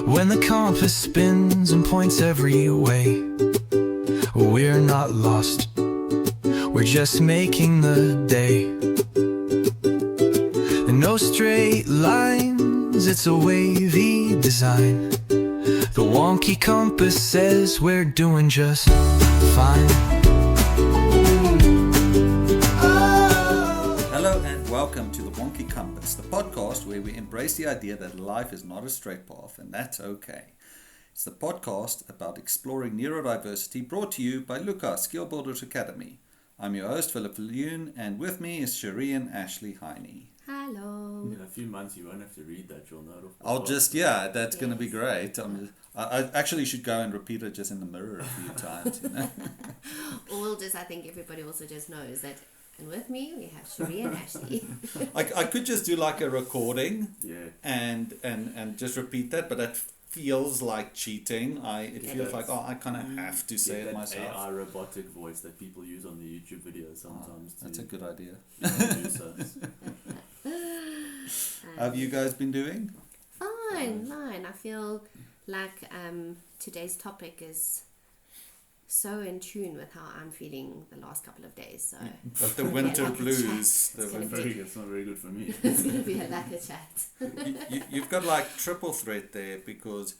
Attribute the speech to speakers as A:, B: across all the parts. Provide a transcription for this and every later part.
A: When the compass spins and points every way, we're not lost, we're just making the day. And no straight lines, it's a wavy design. The Wonky Compass says we're doing just fine.
B: Hello and welcome to the Wonky Compass, the podcast where we embrace the idea that life is not a straight path, and that's okay. It's the podcast about exploring neurodiversity, brought to you by Luca, Skill Builders Academy. I'm your host, Philip Leune, and with me is Cherie and Ashley Heine.
C: Hello.
D: In a few months you won't have to read that, you'll know.
B: That's going to be great. I actually should go and repeat it just in the mirror a few times, you know.
C: Or we'll just, I think everybody also just knows that, and with me we have Cherie and Ashley.
B: I could just do like a recording,
D: Yeah.
B: and just repeat that, but that feels like cheating. It feels like, I kind of have to say it myself.
D: AI robotic voice that people use on the YouTube videos sometimes.
B: That's a good idea.
D: Introduce us.
B: How have you guys been doing?
C: Fine. I feel like today's topic is so in tune with how I'm feeling the last couple of days. So
B: But the winter blues.
D: It's not very good for me.
C: it's going to be a lack of chat.
B: You've got like triple threat there, because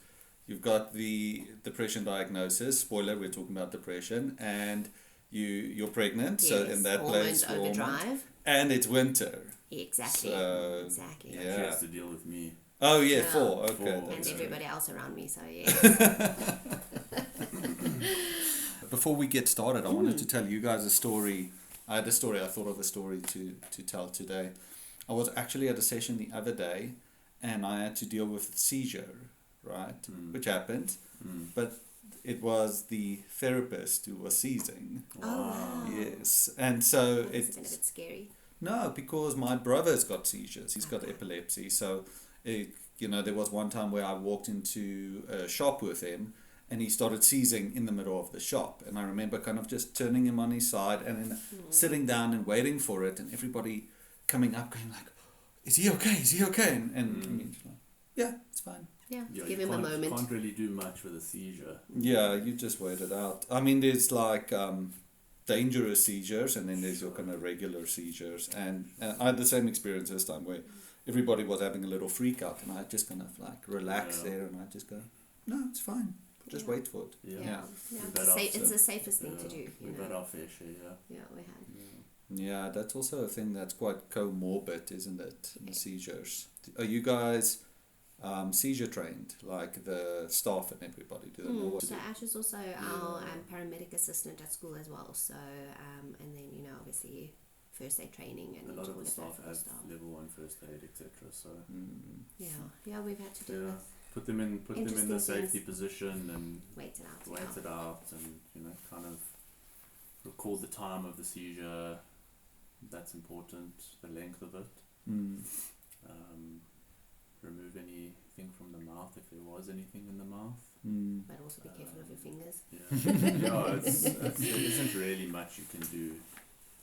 B: you've got the depression diagnosis. Spoiler, we're talking about depression, and you're pregnant.
C: Yes,
B: So in that
C: hormones
B: place,
C: overdrive.
B: and it's winter.
C: Exactly.
B: So,
C: Exactly.
D: She
B: yeah.
D: has to deal with me.
B: Oh yeah,
C: Yeah.
B: 4. Okay.
D: Four.
C: And
B: that's
C: everybody else around me. So yeah.
B: Before we get started, I wanted to tell you guys a story. I thought of a story to tell today. I was actually at a session the other day, and I had to deal with a seizure, right? Which happened, but it was the therapist who was seizing.
C: Oh wow.
B: Yes, and so
C: It's been a bit scary.
B: No, because my brother's got seizures. He's got epilepsy. So, there was one time where I walked into a shop with him, and he started seizing in the middle of the shop. And I remember kind of just turning him on his side and then sitting down and waiting for it, and everybody coming up going like, "Is he okay? Is he okay?" And me just like, "Yeah, it's fine."
C: Yeah.
D: Yeah,
C: Give
D: you
C: him a moment.
D: can't really do much with a seizure.
B: Yeah, you just wait it out. I mean, there's like dangerous seizures, and then there's your kind of regular seizures. And I had the same experience this time where everybody was having a little freak out, and I just kind of like relax there, and I just go, "No, it's fine. Just wait for it."
C: Yeah.
D: We've had our
C: It's the safest thing to do.
D: We've had our fair share,
C: Yeah, we have.
B: Yeah, that's also a thing that's quite comorbid, isn't it? Seizures. Are you guys seizure trained, like the staff and everybody? Do they know what to
C: So
B: do?
C: Ash is also our paramedic assistant at school as well. So and then obviously first aid training and
D: A lot of
C: all
D: the
C: that
D: staff
C: for
D: have
C: staff.
D: level 1 first aid, etc. So
C: Yeah, we've had to do
D: yeah,
C: that.
D: put them in the
C: Interesting
D: safety
C: things.
D: position and
C: Wait it out.
D: wait it out, and kind of record the time of the seizure. That's important. The length of it. Remove anything from the mouth if there was anything in the mouth.
C: But also be careful of your fingers.
D: Yeah, there isn't really much you can do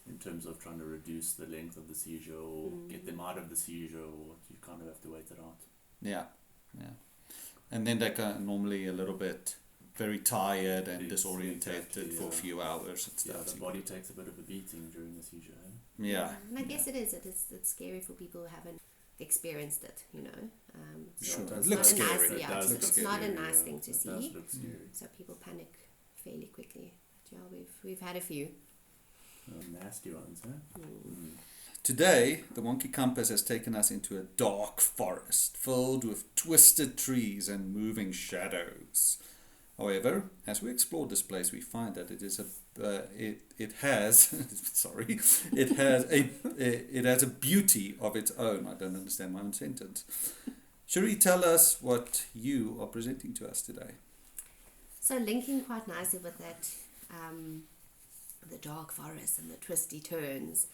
D: in terms of trying to reduce the length of the seizure or get them out of the seizure, or you kind of have to wait it out.
B: Yeah. And then they're normally a little bit very tired and disorientated for a few hours and
D: Yeah,
B: stuff.
D: the body takes a bit of a beating during the seizure.
B: Yeah.
C: And I guess it's scary for people who haven't experienced it.
B: Sure.
C: It's
B: It looks
C: not a
B: scary.
C: nice,
B: It looks
C: it's not a
B: scary,
C: nice thing to
D: It
C: see.
D: does look scary.
C: So people panic fairly quickly. But yeah, we've had a few.
D: Nasty ones, huh?
B: Today, the Wonky Compass has taken us into a dark forest filled with twisted trees and moving shadows. However, as we explore this place, we find that it has a beauty of its own. I don't understand my own sentence. Cherie, tell us what you are presenting to us today.
C: So linking quite nicely with that, the dark forest and the twisty turns.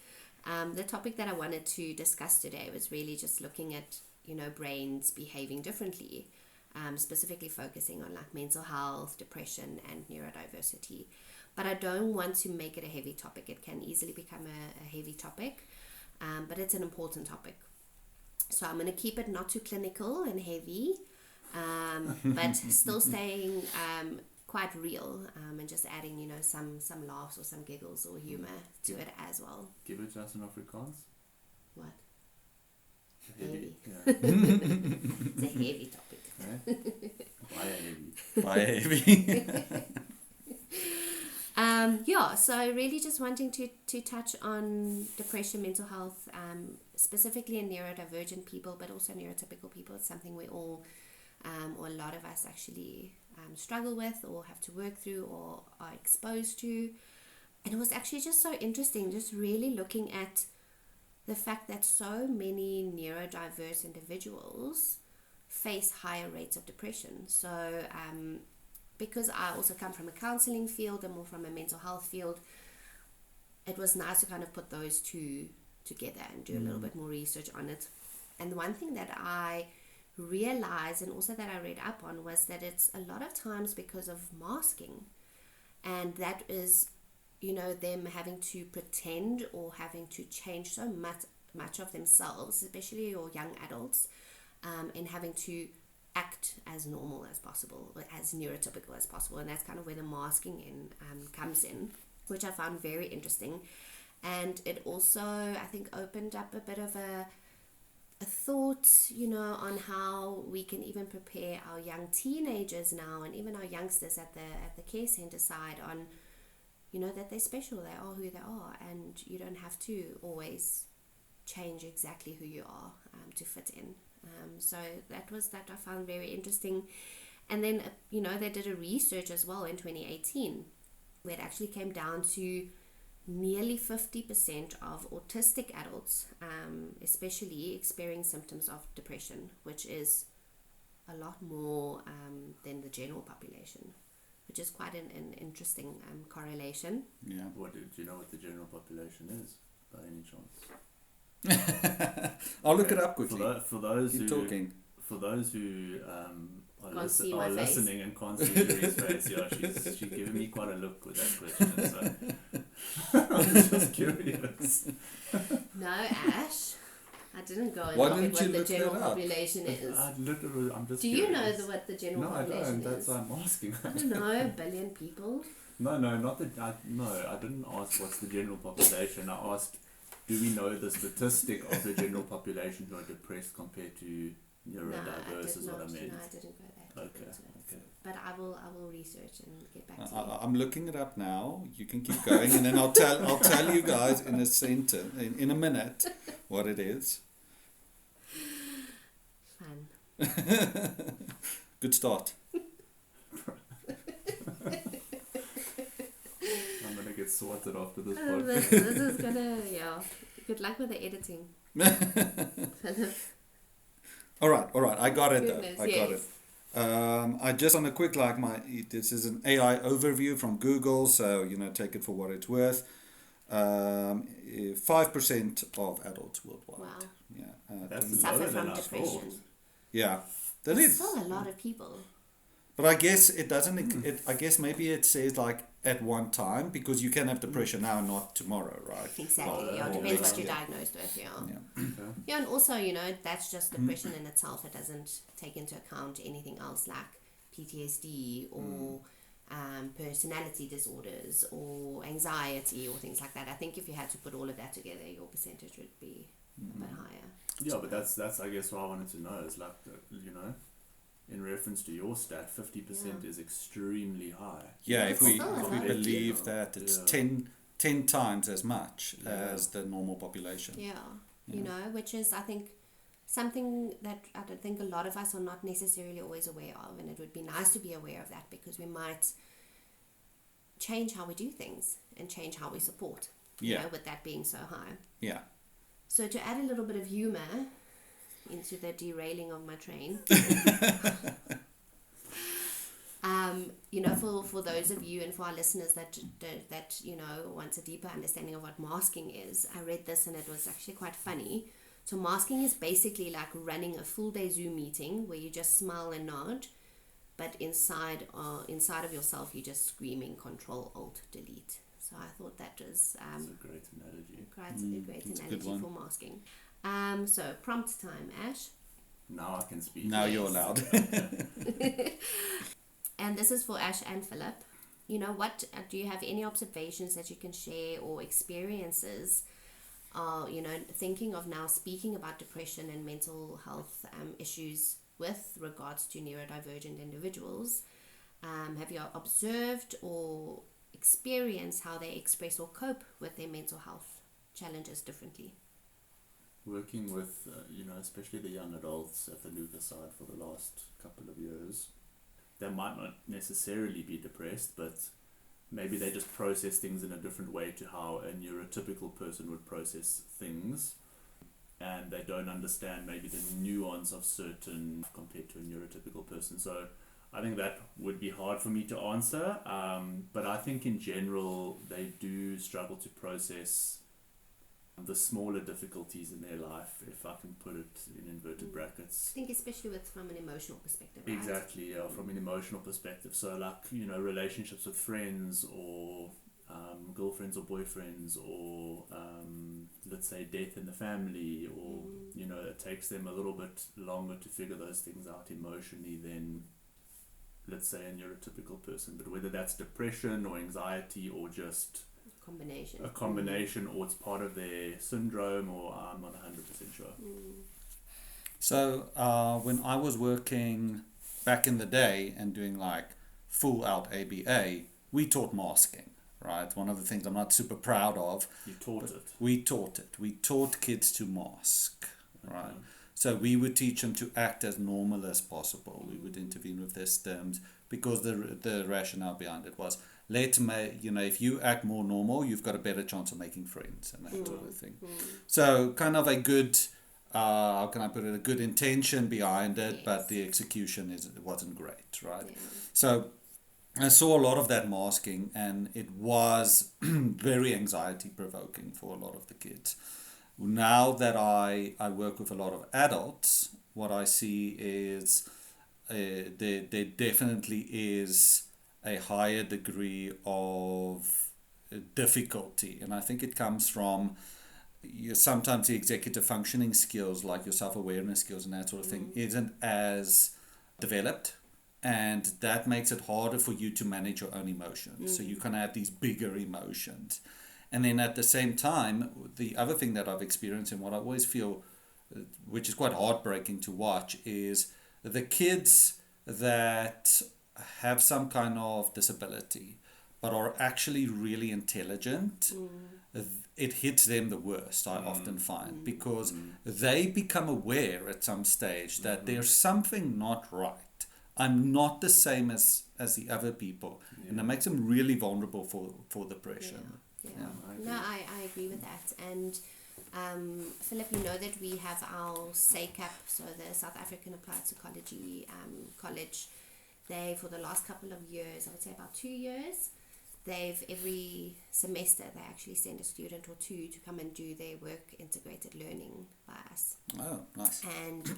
C: The topic that I wanted to discuss today was really just looking at, brains behaving differently, specifically focusing on like mental health, depression, and neurodiversity. But I don't want to make it a heavy topic. It can easily become a heavy topic, but it's an important topic. So I'm going to keep it not too clinical and heavy, but still staying quite real, and just adding, some laughs or some giggles or humor to it as well.
D: Give it to us in Afrikaans.
C: What?
D: Heavy. Yeah.
C: It's a heavy topic.
D: Baie heavy.
C: So really just wanting to touch on depression, mental health, specifically in neurodivergent people, but also neurotypical people. It's something we all, or a lot of us actually struggle with or have to work through or are exposed to. And it was actually just so interesting, just really looking at the fact that so many neurodiverse individuals face higher rates of depression. So because I also come from a counseling field and more from a mental health field, it was nice to kind of put those two together and do a little bit more research on it. And the one thing that I realized, and also that I read up on, was that it's a lot of times because of masking. And that is, them having to pretend or having to change so much of themselves, especially your young adults, and having to act as normal as possible, or as neurotypical as possible. And that's kind of where the masking comes in, which I found very interesting. And it also, I think, opened up a bit of a thought, on how we can even prepare our young teenagers now, and even our youngsters at the care center side on, that they're special, they are who they are, and you don't have to always change exactly who you are to fit in. So that I found very interesting. And then, they did a research as well in 2018, where it actually came down to nearly 50% of autistic adults, especially, experiencing symptoms of depression, which is a lot more than the general population, which is quite an interesting correlation.
D: Yeah. Do you know what the general population is, by any chance?
B: I'll look it up quickly.
D: For those
B: Keep
D: who
B: talking.
D: For those who
C: Can't see my
D: are
C: face.
D: listening and can't see Cherie's face, yeah, she's giving me quite a look with that question. So I'm just curious.
C: No, Ash, I didn't go and
B: Why
C: look at
B: didn't
C: what
B: you
C: the
B: look
C: general
B: that up?
C: population is.
D: I'm just
C: Do you know
D: curious.
C: what the general
D: No, I
C: population
D: don't. That's
C: is?
D: why I'm asking.
C: I don't know, a billion people.
D: No, not that. I didn't ask what's the general population. I asked, do we know the statistic of the general population who are depressed compared to neurodiverse? Is what I meant.
C: No, I didn't go that deep into it.
D: Okay.
C: But I will research and get back to you.
B: I'm looking it up now. You can keep going, and then I'll tell you guys in a sentence, in a minute, what it is.
C: Fun.
B: Good start.
D: I'm gonna get sorted after this
C: Oh,
D: podcast.
C: this is gonna, yeah. Good luck with the editing.
B: All right. I got it
C: Goodness,
B: though. I got it. I just on a quick this is an AI overview from Google, so take it for what it's worth. 5% of adults worldwide.
C: Wow.
B: Yeah.
D: That's
C: Suffer
D: lower
C: from
D: than I
C: depression.
D: thought.
B: Yeah. That
C: There's
B: is.
C: still a lot of people.
B: But I guess it doesn't. I guess maybe it says like at one time, because you can have depression now, not tomorrow, right?
C: Exactly. Yeah,
B: Or
C: it depends
B: next
C: what you're
B: year.
C: diagnosed with. Yeah.
B: Yeah.
D: Okay.
C: Yeah, and also, that's just depression in itself. It doesn't take into account anything else like PTSD or personality disorders or anxiety or things like that. I think if you had to put all of that together, your percentage would be a bit higher.
D: Yeah, but that's I guess what I wanted to know is like in reference to your stat, 50% is extremely high.
B: Yeah,
C: It's
B: if we
C: still a lot.
B: believe that it's
D: Yeah.
B: 10 times as much
D: Yeah.
B: as the normal population.
C: Yeah, which is, I think, something that I don't think a lot of us are not necessarily always aware of, and it would be nice to be aware of that, because we might change how we do things and change how we support, with that being so high.
B: Yeah.
C: So to add a little bit of humor into the derailing of my train, for those of you and for our listeners that wants a deeper understanding of what masking is, I read this and it was actually quite funny. So masking is basically like running a full day Zoom meeting where you just smile and nod, but inside of yourself you're just screaming Control Alt Delete. So I thought that was
D: That's a great analogy.
C: great
B: that's a good
C: analogy
B: one.
C: for masking. So prompt time, Ash.
D: Now I can speak.
B: Now
C: Yes.
B: you're allowed.
C: this is for Ash and Philip. You know, what do you have any observations that you can share or experiences? You know, thinking of now speaking about depression and mental health issues with regards to neurodivergent individuals. Have you observed or experienced how they express or cope with their mental health challenges differently?
D: Working with, especially the young adults at the Luca side for the last couple of years, they might not necessarily be depressed, but maybe they just process things in a different way to how a neurotypical person would process things, and they don't understand maybe the nuance of certain compared to a neurotypical person. So I think that would be hard for me to answer, but I think in general they do struggle to process the smaller difficulties in their life, if I can put it in inverted brackets.
C: I think especially from an emotional perspective, right?
D: Exactly, yeah, from an emotional perspective. So like, relationships with friends or girlfriends or boyfriends, or let's say death in the family, or it takes them a little bit longer to figure those things out emotionally than, let's say, a neurotypical person. But whether that's depression or anxiety or just a combination, or it's part of their syndrome, or I'm not 100% sure.
B: So when I was working back in the day and doing like full out ABA, we taught masking, right? One of the things I'm not super proud of.
D: You taught it.
B: We taught it. We taught kids to mask, right? So we would teach them to act as normal as possible. We would intervene with their stems, because the rationale behind it was, if you act more normal, you've got a better chance of making friends and that sort of thing. So kind of a good, how can I put it, a good intention behind it, but the execution wasn't great, right? Yeah. So I saw a lot of that masking, and it was very anxiety provoking for a lot of the kids. Now that I work with a lot of adults, what I see is there definitely is a higher degree of difficulty, and I think it comes from sometimes the executive functioning skills, like your self-awareness skills and that sort of thing, isn't as developed, and that makes it harder for you to manage your own emotions. So you can have these bigger emotions. And then at the same time, the other thing that I've experienced, and what I always feel, which is quite heartbreaking to watch, is the kids that have some kind of disability but are actually really intelligent, it hits them the worst, I often find, because they become aware at some stage that there's something not right. I'm not the same as the other people, and it makes them really vulnerable for depression.
C: I agree with that. And Philip, you know that we have our SACAP, so the South African Applied Psychology College. They, for the last couple of years, I would say about 2 years, every semester they actually send a student or two to come and do their work integrated learning by us.
B: Oh, nice.
C: And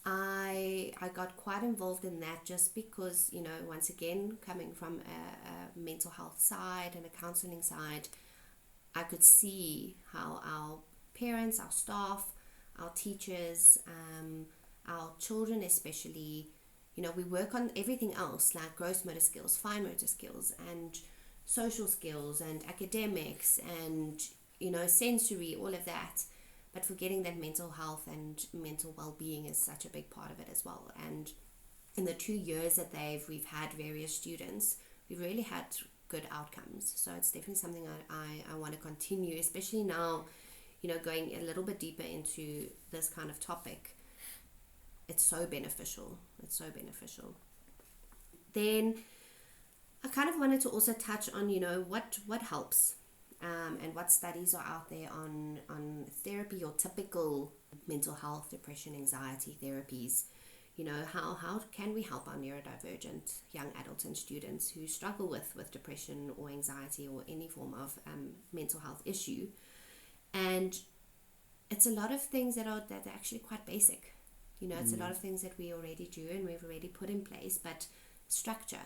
C: I got quite involved in that, just because, once again, coming from a mental health side and a counseling side, I could see how our parents, our staff, our teachers, our children especially, we work on everything else, like gross motor skills, fine motor skills, and social skills, and academics, and, sensory, all of that. But forgetting that mental health and mental well-being is such a big part of it as well. And in the 2 years that we've had various students, we've really had good outcomes. So it's definitely something I want to continue, especially now, going a little bit deeper into this kind of topic. It's so beneficial. Then I kind of wanted to also touch on, what helps. And what studies are out there on therapy or typical mental health, depression, anxiety therapies. How can we help our neurodivergent young adults and students who struggle with depression or anxiety or any form of mental health issue? And it's a lot of things that are actually quite basic. It's a lot of things that we already do and we've already put in place, but structure,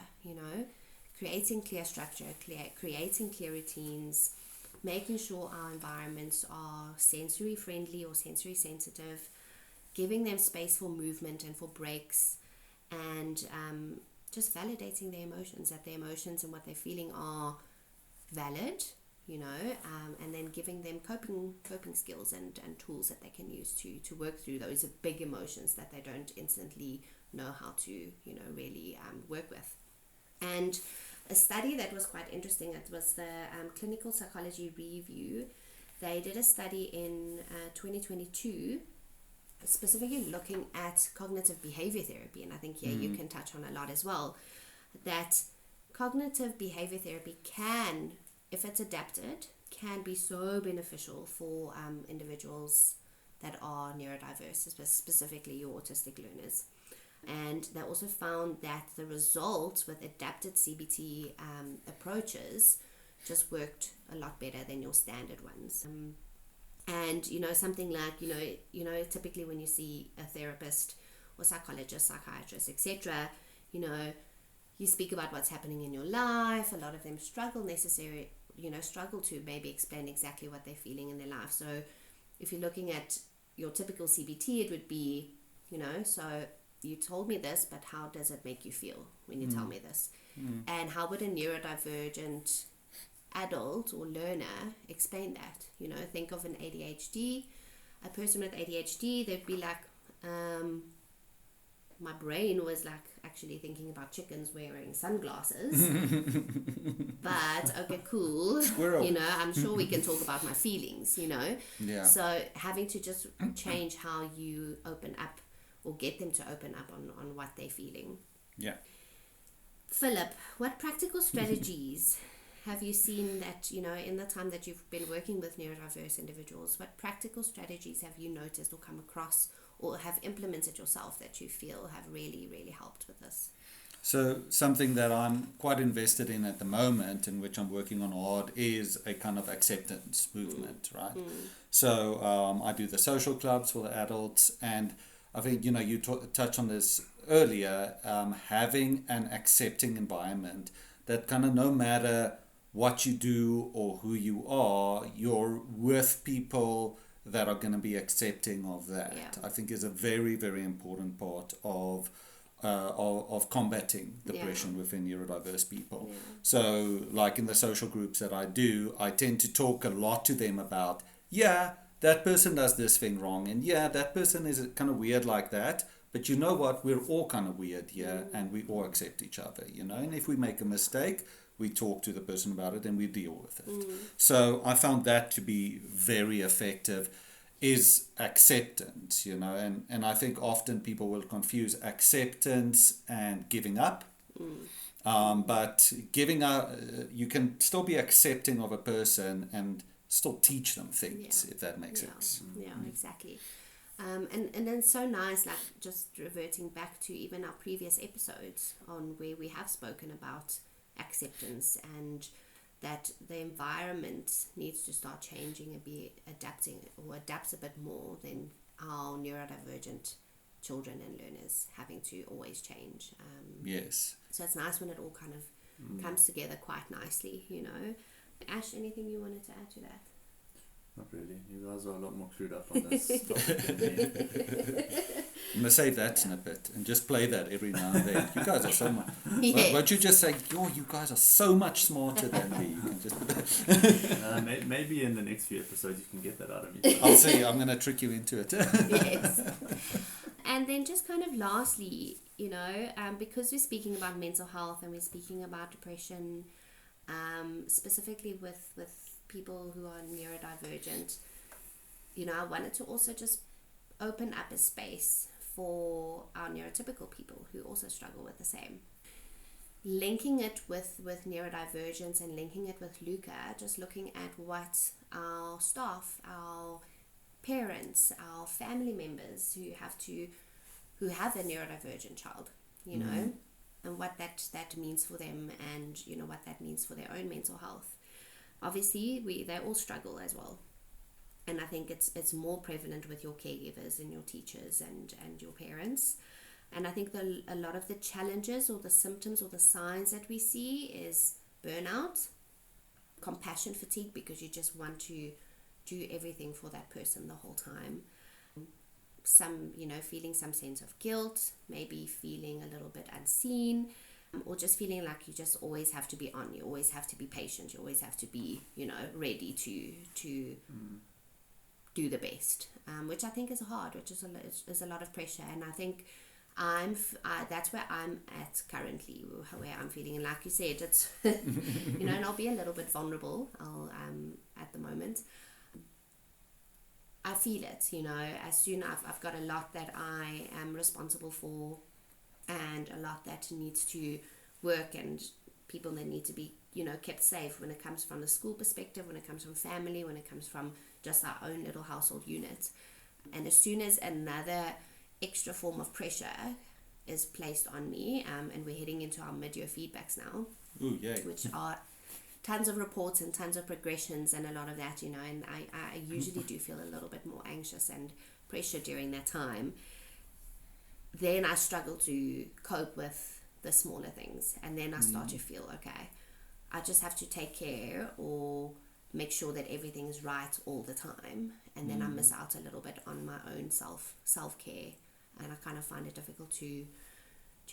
C: creating clear structure, creating clear routines, making sure our environments are sensory friendly or sensory sensitive, giving them space for movement and for breaks, and just validating their emotions, that their emotions and what they're feeling are valid, you know, and then giving them coping skills and tools that they can use to work through those big emotions that they don't instantly know how to, you know, really work with. And a study that was quite interesting, it was the Clinical Psychology Review. They did a study in 2022 specifically looking at cognitive behavior therapy, and I think you can touch on a lot as well, that cognitive behavior therapy can, if it's adapted, can be so beneficial for individuals that are neurodiverse, specifically your autistic learners. And they also found that the results with adapted CBT approaches just worked a lot better than your standard ones. And, you know, something like, you know, typically when you see a therapist or psychologist, psychiatrist, etc., you know, you speak about what's happening in your life. A lot of them struggle to maybe explain exactly what they're feeling in their life. So if you're looking at your typical CBT, it would be, you know, so you told me this, but how does it make you feel when you tell me this? And how would a neurodivergent adult or learner explain that? You know, think of a person with ADHD, they'd be like, my brain was like actually thinking about chickens wearing sunglasses. But okay, cool.
B: Squirrel.
C: You know, I'm sure we can talk about my feelings, you know.
B: Yeah.
C: So having to just change how you open up or get them to open up on what they're feeling.
B: Yeah.
C: Philip, what practical strategies have you seen that, you know, in the time that you've been working with neurodiverse individuals, what practical strategies have you noticed or come across or have implemented yourself that you feel have really, really helped with this?
B: So something that I'm quite invested in at the moment, in which I'm working on hard, is a kind of acceptance movement, right? So I do the social clubs for the adults, and I think, you know, you touched on this earlier, having an accepting environment that kind of no matter what you do or who you are, you're with people that are going to be accepting of that.
C: Yeah.
B: I think is a very, very important part of combating depression within neurodiverse people.
C: Yeah.
B: So like in the social groups that I do, I tend to talk a lot to them about, that person does this thing wrong, and that person is kind of weird like that, but you know what, we're all kind of weird here, and we all accept each other, you know, and if we make a mistake, we talk to the person about it and we deal with it. So I found that to be very effective, is acceptance, you know, and I think often people will confuse acceptance and giving up. But giving up, you can still be accepting of a person and still teach them things, if that makes sense.
C: Yeah, exactly. And then so nice, like just reverting back to even our previous episodes on where we have spoken about acceptance and that the environment needs to start changing and be adapting or adapts a bit more than our neurodivergent children and learners having to always change.
B: Yes.
C: So it's nice when it all kind of comes together quite nicely, you know. Ash, anything you wanted to add to that?
D: Not really. You guys are a lot more clued up on this topic than me.
B: I'm going to save that snippet and just play that every now and then. You guys are so much...
C: Yes.
B: Won't you just say, you guys are so much smarter than me. You can just...
D: Maybe in the next few episodes you can get that out of me.
B: I'll see. I'm going to trick you into it.
C: Yes. And then just kind of lastly, you know, because we're speaking about mental health and we're speaking about depression, specifically with people who are neurodivergent, you know, I wanted to also just open up a space for our neurotypical people who also struggle with the same. Linking it with neurodivergence and linking it with Luca, just looking at what our staff, our parents, our family members who have a neurodivergent child, you know, and what that means for them, and you know what that means for their own mental health. Obviously they all struggle as well, and I think it's more prevalent with your caregivers and your teachers and your parents. And I think a lot of the challenges or the symptoms or the signs that we see is burnout, compassion fatigue, because you just want to do everything for that person the whole time. Some, you know, feeling some sense of guilt, maybe feeling a little bit unseen, or just feeling like you just always have to be on, you always have to be patient, you always have to be, ready to do the best, which I think is hard, which is a lot of pressure. And I think that's where I'm at currently, where I'm feeling. And like you said, it's and I'll be a little bit vulnerable. At the moment, I feel it. As soon I've got a lot that I am responsible for, and a lot that needs to work, and people that need to be kept safe, when it comes from the school perspective, when it comes from family, when it comes from just our own little household unit. And as soon as another extra form of pressure is placed on me, and we're heading into our mid-year feedbacks now.
B: Ooh, yay.
C: Which are tons of reports and tons of progressions and a lot of that, and I usually do feel a little bit more anxious and pressure during that time. Then I struggle to cope with the smaller things, and then I start to feel, okay, I just have to take care or make sure that everything is right all the time, and then I miss out a little bit on my own self-care, and I kind of find it difficult to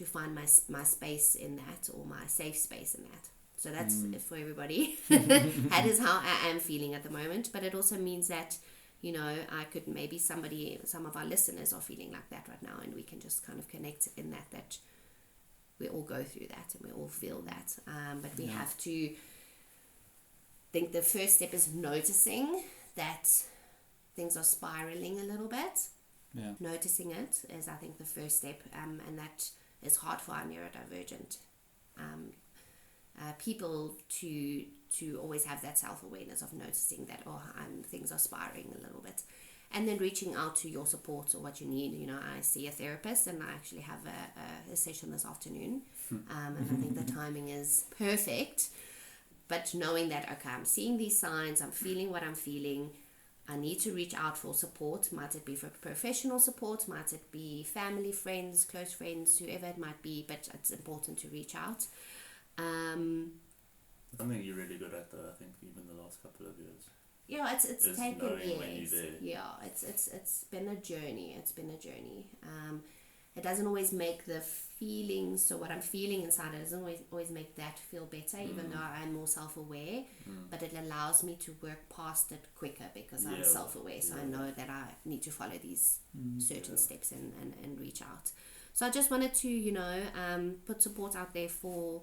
C: find my space in that, or my safe space in that. So that's for everybody. That is how I am feeling at the moment. But it also means that, I could maybe some of our listeners are feeling like that right now, and we can just kind of connect in that we all go through that and we all feel that. But we have to think the first step is noticing that things are spiraling a little bit.
B: Yeah.
C: Noticing it is, I think, the first step, and that is hard for our neurodivergent people to always have that self-awareness of noticing that, things are spiraling a little bit, and then reaching out to your support or what you need. I see a therapist, and I actually have a session this afternoon, and I think the timing is perfect. But knowing that, okay, I'm seeing these signs, I'm feeling what I'm feeling, I need to reach out for support. Might it be for professional support, might it be family, friends, close friends, whoever it might be, but it's important to reach out.
D: Something you're really good at, though, I think, even the last couple of years.
C: Yeah, it's taken
D: knowing when
C: years.
D: you're there.
C: Yeah, it's been a journey. It doesn't always make the feelings, so what I'm feeling inside, it doesn't always make that feel better, even though I'm more self-aware, but it allows me to work past it quicker because I'm self-aware, so I know that I need to follow these certain steps and reach out. So I just wanted to, put support out there for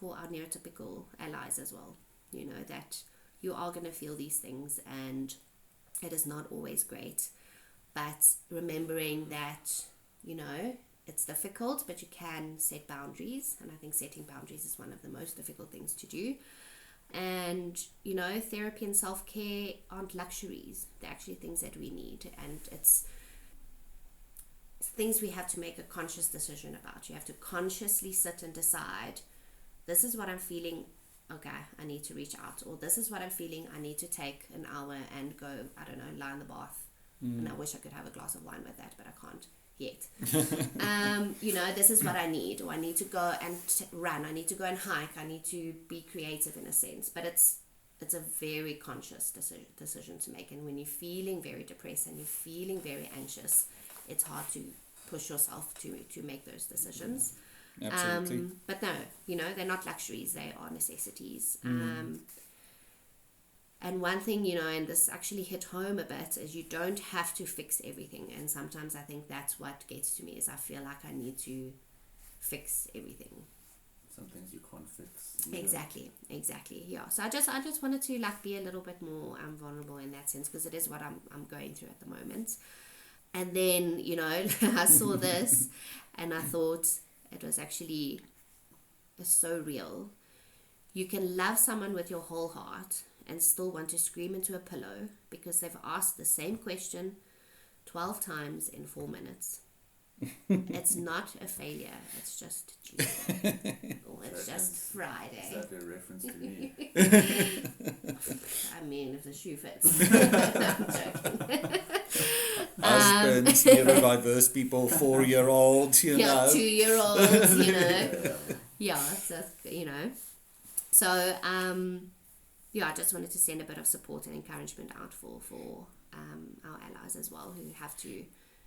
C: our neurotypical allies as well, that you are going to feel these things, and it is not always great, but remembering that, it's difficult, but you can set boundaries, and I think setting boundaries is one of the most difficult things to do. And therapy and self-care aren't luxuries, they're actually things that we need, and it's things we have to make a conscious decision about. You have to consciously sit and decide, this is what I'm feeling, okay, I need to reach out, or this is what I'm feeling, I need to take an hour and go, I don't know, lie in the bath, and I wish I could have a glass of wine with that, but I can't yet. This is what I need, or I need to go and run, I need to go and hike, I need to be creative in a sense, but it's a very conscious decision to make. And when you're feeling very depressed and you're feeling very anxious, it's hard to push yourself to make those decisions.
B: Absolutely.
C: But no, they're not luxuries, they are necessities. And one thing, and this actually hit home a bit, is you don't have to fix everything. And sometimes I think that's what gets to me, is I feel like I need to fix everything.
D: Some things you can't fix.
C: Exactly. Yeah. So I just wanted to be a little bit more vulnerable in that sense, because it is what I'm going through at the moment. And then, I saw this and I thought it was actually so real. You can love someone with your whole heart and still want to scream into a pillow because they've asked the same question 12 times in 4 minutes. It's not a failure, it's just Tuesday. Or it's just Friday.
D: Is that a reference to me?
C: I mean, if the shoe fits. No, I'm joking.
B: Husbands, neurodiverse people, 4-year-olds,
C: Yeah, 2-year-olds, Yeah, so, So, I just wanted to send a bit of support and encouragement out for our allies as well,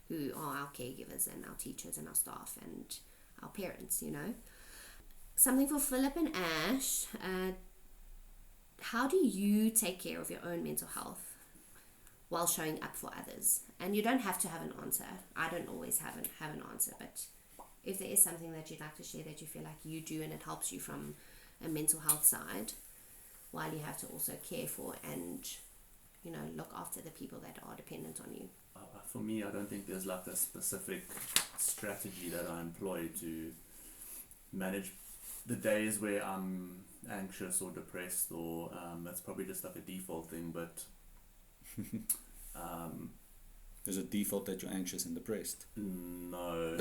C: who are our caregivers and our teachers and our staff and our parents, something for Philip and Ash. How do you take care of your own mental health while showing up for others? And you don't have to have an answer. I don't always have an answer, but if there is something that you'd like to share that you feel like you do and it helps you from a mental health side, while you have to also care for and, you know, look after the people that are dependent on you.
D: For me, I don't think there's like a specific strategy that I employ to manage the days where I'm anxious or depressed, or that's probably just like a default thing, but
B: There's a default that you're anxious and depressed.
D: no.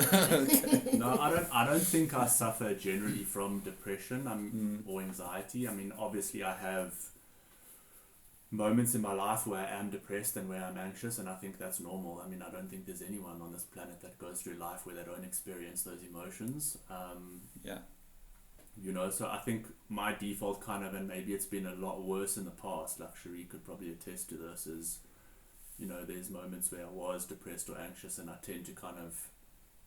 D: No, I don't think I suffer generally from depression or anxiety. I mean, obviously I have moments in my life where I am depressed and where I'm anxious, and I think that's normal. I mean, I don't think there's anyone on this planet that goes through life where they don't experience those emotions.
B: Yeah.
D: You know, so I think my default kind of, and maybe it's been a lot worse in the past, like Cherie could probably attest to this, is, you know, there's moments where I was depressed or anxious and I tend to kind of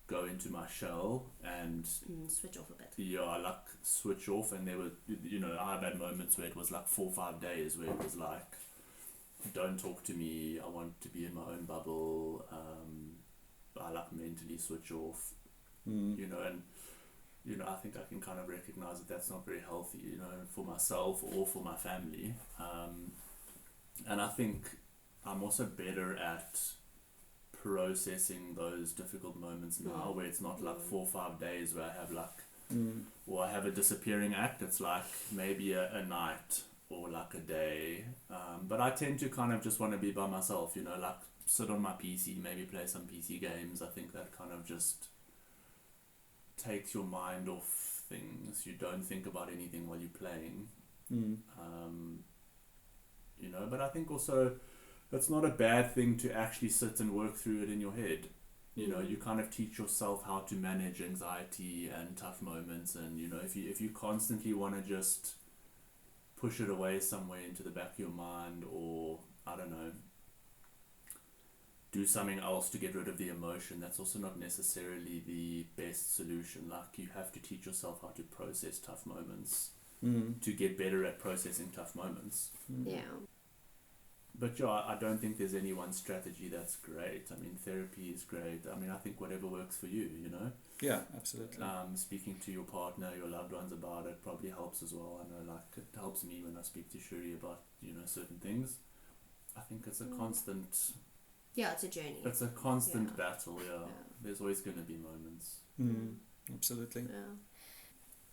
D: go into my shell and
C: switch off a bit.
D: yeah, I like switch off. And there were, you know, I've had moments where it was like 4 or 5 days where it was like, don't talk to me, I want to be in my own bubble. I like mentally switch off, you know, and you know, I think I can kind of recognize that that's not very healthy, you know, for myself or for my family. And I think I'm also better at processing those difficult moments now, where it's not like 4 or 5 days where I have like, or I have a disappearing act. It's like maybe a night or like a day. But I tend to kind of just want to be by myself, you know, like sit on my PC, maybe play some PC games. I think that kind of just takes your mind off things. You don't think about anything while you're playing. You know, but I think also it's not a bad thing to actually sit and work through it in your head. You know, you kind of teach yourself how to manage anxiety and tough moments, and you know, if you constantly want to just push it away somewhere into the back of your mind, or I don't know, do something else to get rid of the emotion, that's also not necessarily the best solution. Like, you have to teach yourself how to process tough moments to get better at processing tough moments.
C: Yeah.
D: But yeah, I don't think there's any one strategy that's great. I mean, therapy is great. I mean, I think whatever works for you, you know.
B: Yeah, absolutely.
D: Speaking to your partner, your loved ones about it probably helps as well. I know, like, it helps me when I speak to Cherie about, you know, certain things. I think it's a constant...
C: Yeah, it's a journey.
D: It's a constant battle, yeah. There's always going to be moments.
B: Absolutely.
C: Yeah.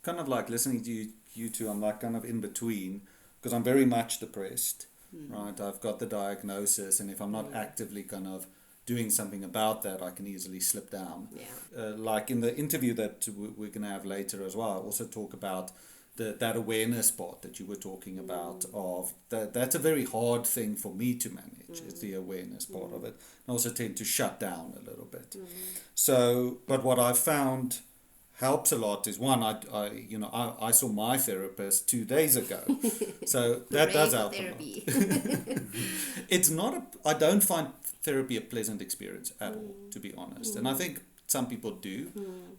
B: Kind of like listening to you two, I'm like kind of in between, because I'm very much depressed, right? I've got the diagnosis, and if I'm not actively kind of doing something about that, I can easily slip down.
C: Yeah.
B: Like in the interview that we're going to have later as well, I also talk about that awareness part that you were talking about, of that's a very hard thing for me to manage, is the awareness part of it. I also tend to shut down a little bit. So, but what I've found helps a lot is, one, I saw my therapist 2 days ago, so that does help
C: therapy.
B: a lot. It's not I don't find therapy a pleasant experience at all, to be honest, and I think some people do.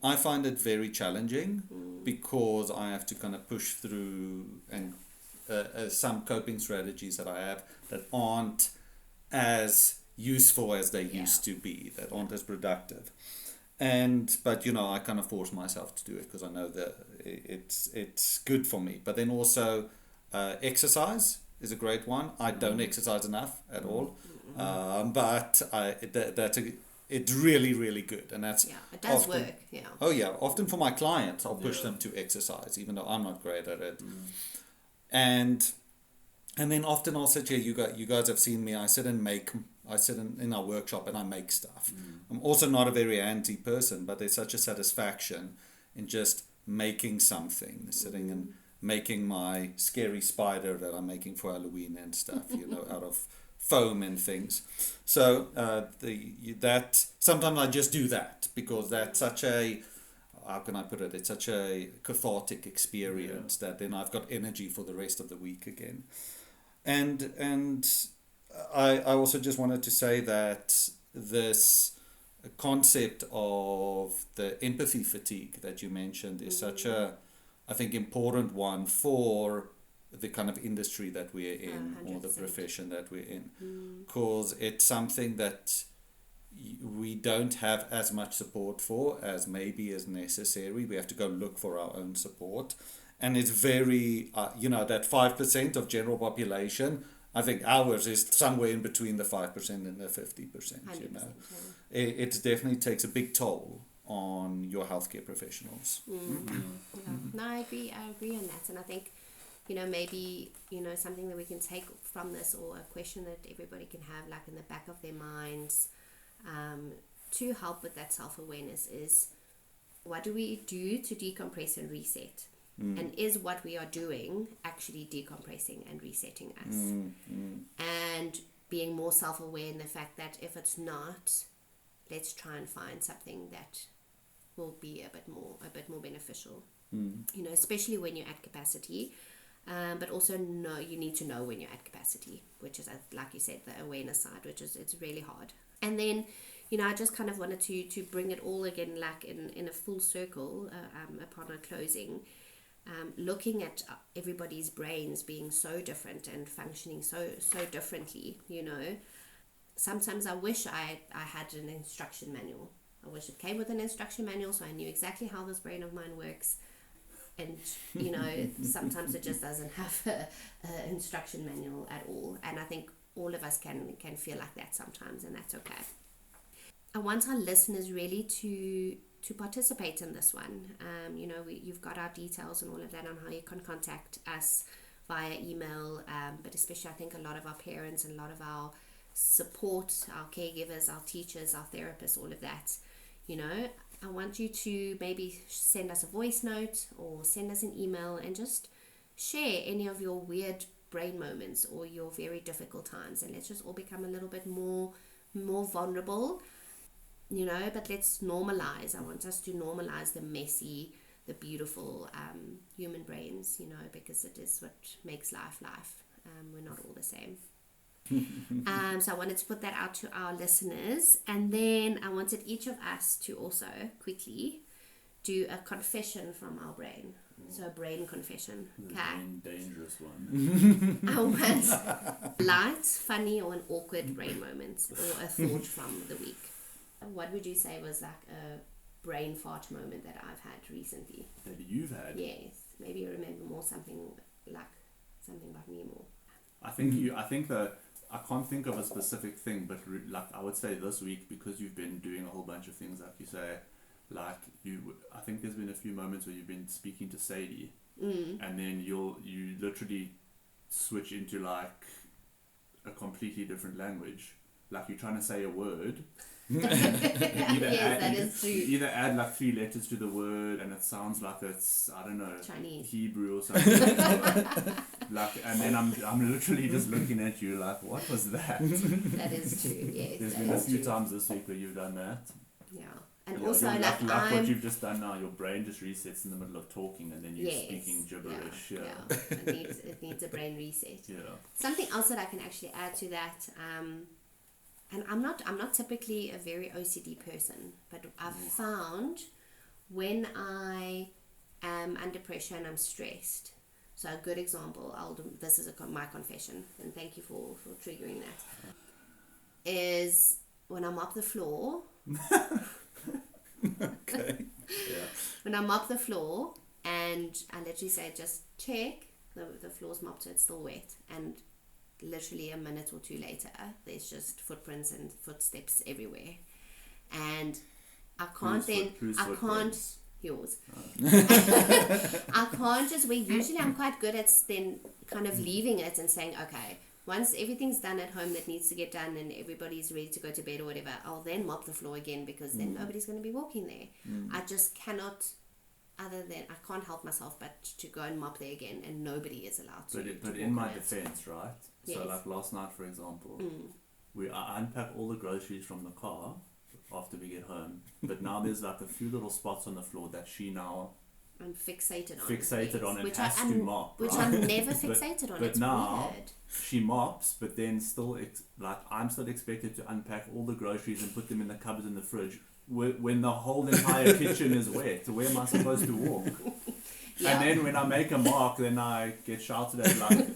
B: I find it very challenging because I have to kind of push through, and some coping strategies that I have that aren't as useful as they used to be, that aren't as productive. But you know, I kind of force myself to do it because I know that it's good for me. But then also exercise is a great one. I don't exercise enough at all, but it's really, really good, and that's
C: it does
B: often,
C: work. Yeah.
B: Oh yeah, often for my clients, I'll push them to exercise, even though I'm not great at it. And then often I'll say to you guys have seen me. I sit in our workshop and I make stuff. I'm also not a very anti person, but there's such a satisfaction in just making something, sitting and making my scary spider that I'm making for Halloween and stuff, you know, out of foam and things. So that sometimes I just do that because that's such a, how can I put it? It's such a cathartic experience that then I've got energy for the rest of the week again. And I also just wanted to say that this concept of the empathy fatigue that you mentioned is such a I think, important one for the kind of industry that we're in, or the
C: 100%.
B: profession that we're in, because it's something that we don't have as much support for as maybe is necessary. We have to go look for our own support, and it's very that 5% of general population. I think ours is somewhere in between the 5% and the 50%.
C: 100%.
B: You know,
C: Yeah.
B: it definitely takes a big toll on your healthcare professionals.
C: Yeah. No, I agree on that. And I think, maybe, something that we can take from this, or a question that everybody can have like in the back of their minds, to help with that self-awareness is, what do we do to decompress and reset? And is what we are doing actually decompressing and resetting us? And being more self-aware in the fact that if it's not, let's try and find something that will be a bit more beneficial. Especially when you're at capacity, but also you need to know when you're at capacity, which is, like you said, the awareness side, which is, it's really hard. And then I just kind of wanted to bring it all again, like in a full circle, upon our closing, looking at everybody's brains being so different and functioning so differently. Sometimes I wish I had an instruction manual. I wish it came with an instruction manual so I knew exactly how this brain of mine works. And sometimes it just doesn't have a instruction manual at all, and I think all of us can feel like that sometimes, and that's okay. I want our listeners really to participate in this one. You've got our details and all of that on how you can contact us via email, but especially I think a lot of our parents and a lot of our support, our caregivers, our teachers, our therapists, all of that. I want you to maybe send us a voice note or send us an email and just share any of your weird brain moments or your very difficult times, and let's just all become a little bit more vulnerable, but let's normalize. I want us to normalize the messy, the beautiful human brains, because it is what makes life. We're not all the same. So I wanted to put that out to our listeners, and then I wanted each of us to also quickly do a confession from our brain. So a brain confession. Okay.
D: Dangerous one.
C: I want light, funny, or an awkward brain moment, or a thought from the week. What would you say was like a brain fart moment that I've had recently?
D: That you've had?
C: Yes. Maybe you remember something about me more.
D: I think that I can't think of a specific thing, but like I would say this week, because you've been doing a whole bunch of things, like you say, like I think there's been a few moments where you've been speaking to Sadie, and then you literally switch into like a completely different language, like you're trying to say a word.
C: That is true.
D: Either add like 3 letters to the word and it sounds like it's, I don't know,
C: Chinese,
D: Hebrew or something. Like, and then I'm literally just looking at you like, what was that?
C: That is true. Yes.
D: There's been a few times this week where you've done that.
C: Yeah, and
D: Yeah,
C: also
D: like
C: I'm
D: what you've just done now. Your brain just resets in the middle of talking, and then you're speaking gibberish. Yeah.
C: It needs a brain reset.
D: Yeah.
C: Something else that I can actually add to that. And I'm not typically a very OCD person, but I've found when I am under pressure and I'm stressed. So a good example, this is my confession, and thank you for triggering that, is when I mop the floor.
B: Okay.
D: Yeah.
C: When I mop the floor and I literally say, just check, the floor's mopped so it's still wet, and literally a minute or two later there's just footprints and footsteps everywhere, and I can't yours. I can't just usually I'm quite good at then kind of leaving it and saying, okay, once everything's done at home that needs to get done and everybody's ready to go to bed or whatever, I'll then mop the floor again, because then nobody's going to be walking there. I just cannot, I can't help myself but to go and mop there again, and nobody is allowed to.
D: But in my defense, right?
C: Yes.
D: So like last night, for example, I unpack all the groceries from the car after we get home, but now there's like a few little spots on the floor that she now
C: I'm fixated on
D: and has to mop,
C: which
D: right?
C: I'm never fixated on.
D: But
C: it's
D: now
C: weird.
D: She mops, but then still I'm still expected to unpack all the groceries and put them in the cupboard in the fridge when the whole entire kitchen is wet. Where am I supposed to walk?
C: Yeah.
D: And then when I make a mark, then I get shouted at like,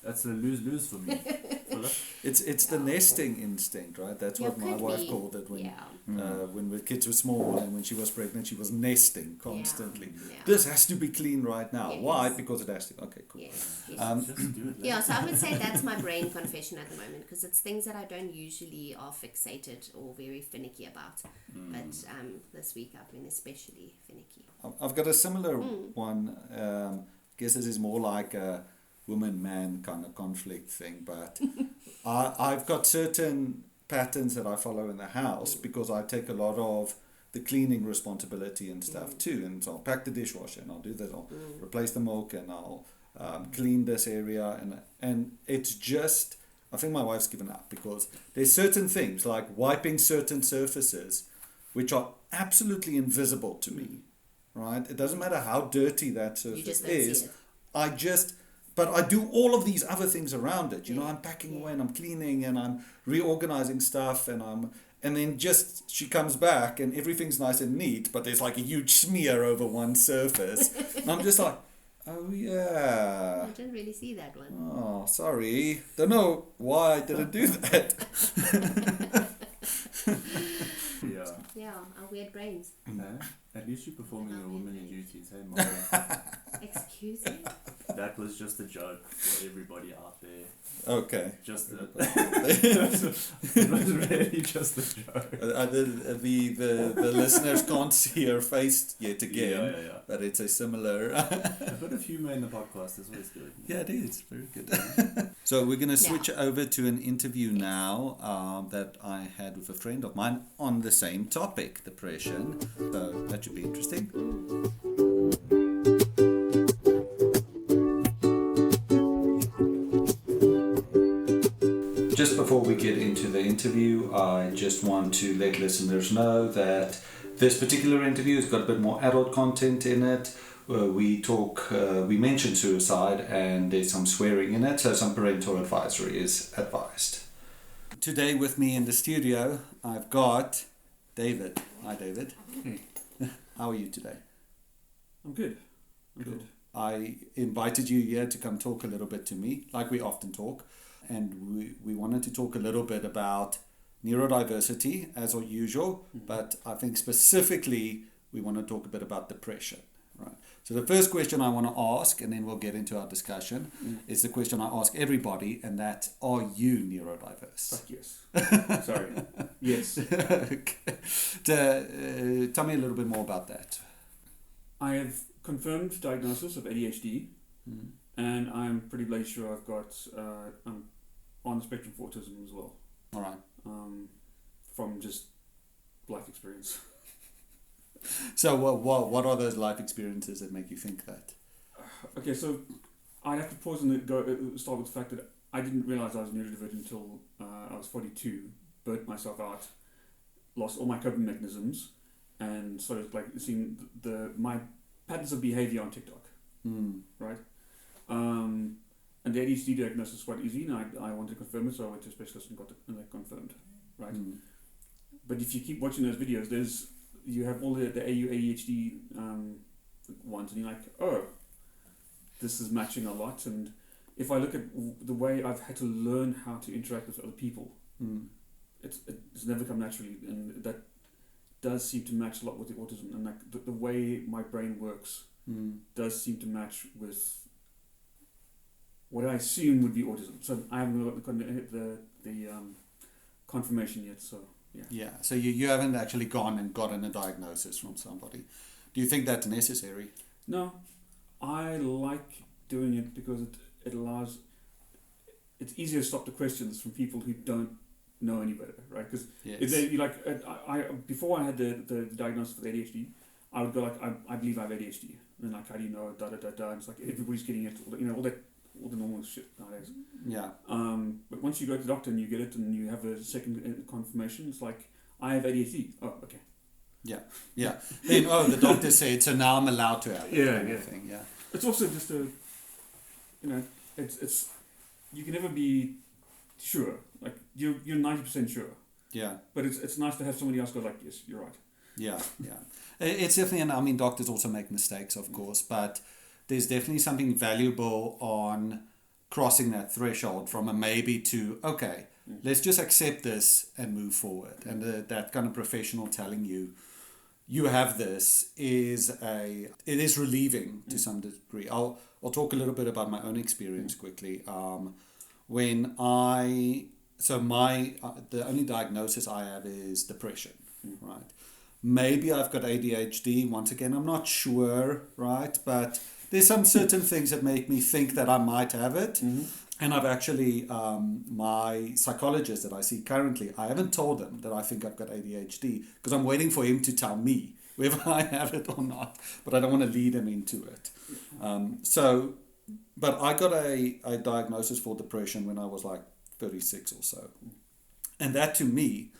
D: that's a lose-lose for me.
B: It's the nesting instinct, right? That's
C: Yeah,
B: what my
C: could
B: wife
C: be.
B: called it when
C: Yeah.
B: when the kids were small and when she was pregnant, she was nesting constantly.
C: Yeah.
B: This has to be clean right now.
C: Yes.
B: Why? Because it has to. Okay, cool.
C: Yes. Yes.
D: Just do it.
C: Yeah, so I would say that's my brain confession at the moment, because it's things that I don't usually are fixated or very finicky about. But this week I've been especially finicky.
B: I've got a similar one. Guess this is more like a woman-man kind of conflict thing, but I've got certain patterns that I follow in the house because I take a lot of the cleaning responsibility and stuff too. And so I'll pack the dishwasher and I'll do that. I'll replace the milk and I'll clean this area. And it's just, I think my wife's given up because there's certain things like wiping certain surfaces which are absolutely invisible to me, right? It doesn't matter how dirty that
C: You
B: surface
C: just don't see
B: is. But I do all of these other things around it. You know, I'm packing away and I'm cleaning and I'm reorganizing stuff and then just she comes back and everything's nice and neat, but there's like a huge smear over one surface. And I'm just like, oh yeah.
C: I didn't really see that one.
B: Oh, sorry. Don't know why I didn't do that.
D: Yeah.
C: Yeah, our weird brains.
D: No, at least you're performing your womanly duties, hey, Mara.
C: Excuse me?
D: That was just a joke for everybody out there.
B: Okay.
D: Just it was really just a joke.
B: The listeners can't see her face yet again,
D: Yeah.
B: but it's a similar.
D: A bit of humour in the podcast is always good.
B: Yeah, it is. Very good. So we're going to switch over to an interview now that I had with a friend of mine on the same topic, depression. So that should be interesting. Just before we get into the interview, I just want to let listeners know that this particular interview has got a bit more adult content in it. We mention suicide and there's some swearing in it, so some parental advisory is advised. Today with me in the studio, I've got David. Hi, David.
E: Hey.
B: How are you today?
E: I'm good. I'm good.
B: I invited you here to come talk a little bit to me, like we often talk, and we wanted to talk a little bit about neurodiversity as usual, but I think specifically we want to talk a bit about depression. Right. So the first question I want to ask, and then we'll get into our discussion, is the question I ask everybody, and that's, are you neurodiverse?
E: Fuck yes. Sorry. Yes.
B: Okay. Tell me a little bit more about that.
E: I have confirmed diagnosis of ADHD, and I'm pretty bloody sure I've got I'm on the spectrum for autism as well.
B: All right.
E: From just life experience.
B: So what are those life experiences that make you think that?
E: Okay, so I'd have to pause and start with the fact that I didn't realise I was neurodivergent until I was 42, burnt myself out, lost all my coping mechanisms, and sort of like seeing my patterns of behaviour on TikTok, right? And the ADHD diagnosis is quite easy, and I wanted to confirm it, so I went to a specialist and got that confirmed, right? But if you keep watching those videos, you have all the ADHD ones, and you're like, oh, this is matching a lot. And if I look at the way I've had to learn how to interact with other people, it's never come naturally, and that does seem to match a lot with the autism, and like the way my brain works does seem to match with what I assume would be autism. So I haven't got the confirmation yet. So
B: yeah. So you haven't actually gone and gotten a diagnosis from somebody. Do you think that's necessary?
E: No, I like doing it because it allows. It's easier to stop the questions from people who don't know any better, right? Because I before I had the diagnosis for ADHD, I would go like, I believe I have ADHD, and like, how do you know? Da da da da. And it's like everybody's getting it, all the normal shit nowadays.
B: Yeah.
E: But once you go to the doctor and you get it and you have a second confirmation, it's like, I have ADHD. Oh, okay.
B: Yeah. Yeah. Then the doctor said, so now I'm allowed to have it.
E: Yeah. It's also just it's you can never be sure. Like you're 90% sure.
B: Yeah.
E: But it's nice to have somebody else go like, yes, you're right.
B: Yeah. It's definitely, and I mean, doctors also make mistakes, of course, but there's definitely something valuable on crossing that threshold from a maybe to, okay, let's just accept this and move forward. And that kind of professional telling you, you have this it is relieving to some degree. I'll talk a little bit about my own experience quickly. When the only diagnosis I have is depression, right? Maybe I've got ADHD. Once again, I'm not sure, right? But there's some certain things that make me think that I might have it. And I've actually, my psychologist that I see currently, I haven't told him that I think I've got ADHD because I'm waiting for him to tell me whether I have it or not. But I don't want to lead him into it. But I got a diagnosis for depression when I was like 36 or so. And that to me,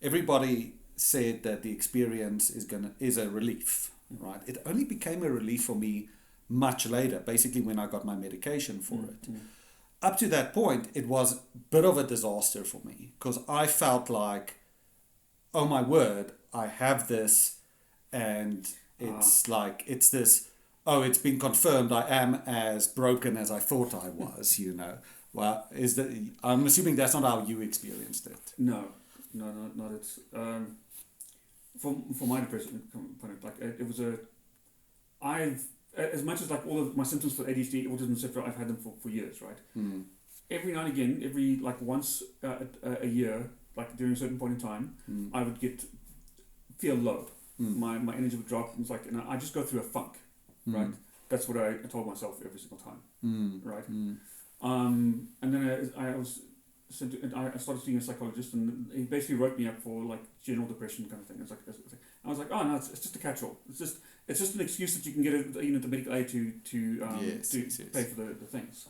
B: everybody said that the experience is a relief, right? It only became a relief for me much later, basically when I got my medication for it. Up to that point, it was a bit of a disaster for me because I felt like, oh my word, I have this, and it's like, it's this, oh, it's been confirmed I am as broken as I thought I was, you know. Well, I'm assuming that's not how you experienced it.
E: No, not it. For my depression component, like it was as much as like all of my symptoms for ADHD, autism, etc., I've had them for years, right? Every now and again, every like once a year, like during a certain point in time, I would feel low. My energy would drop. And it's like, I just go through a funk, right? That's what I told myself every single time, right? And then I started seeing a psychologist, and he basically wrote me up for like general depression kind of thing. I was like, oh no, it's just a catch-all. It's just an excuse that you can get the medical aid to pay for the things.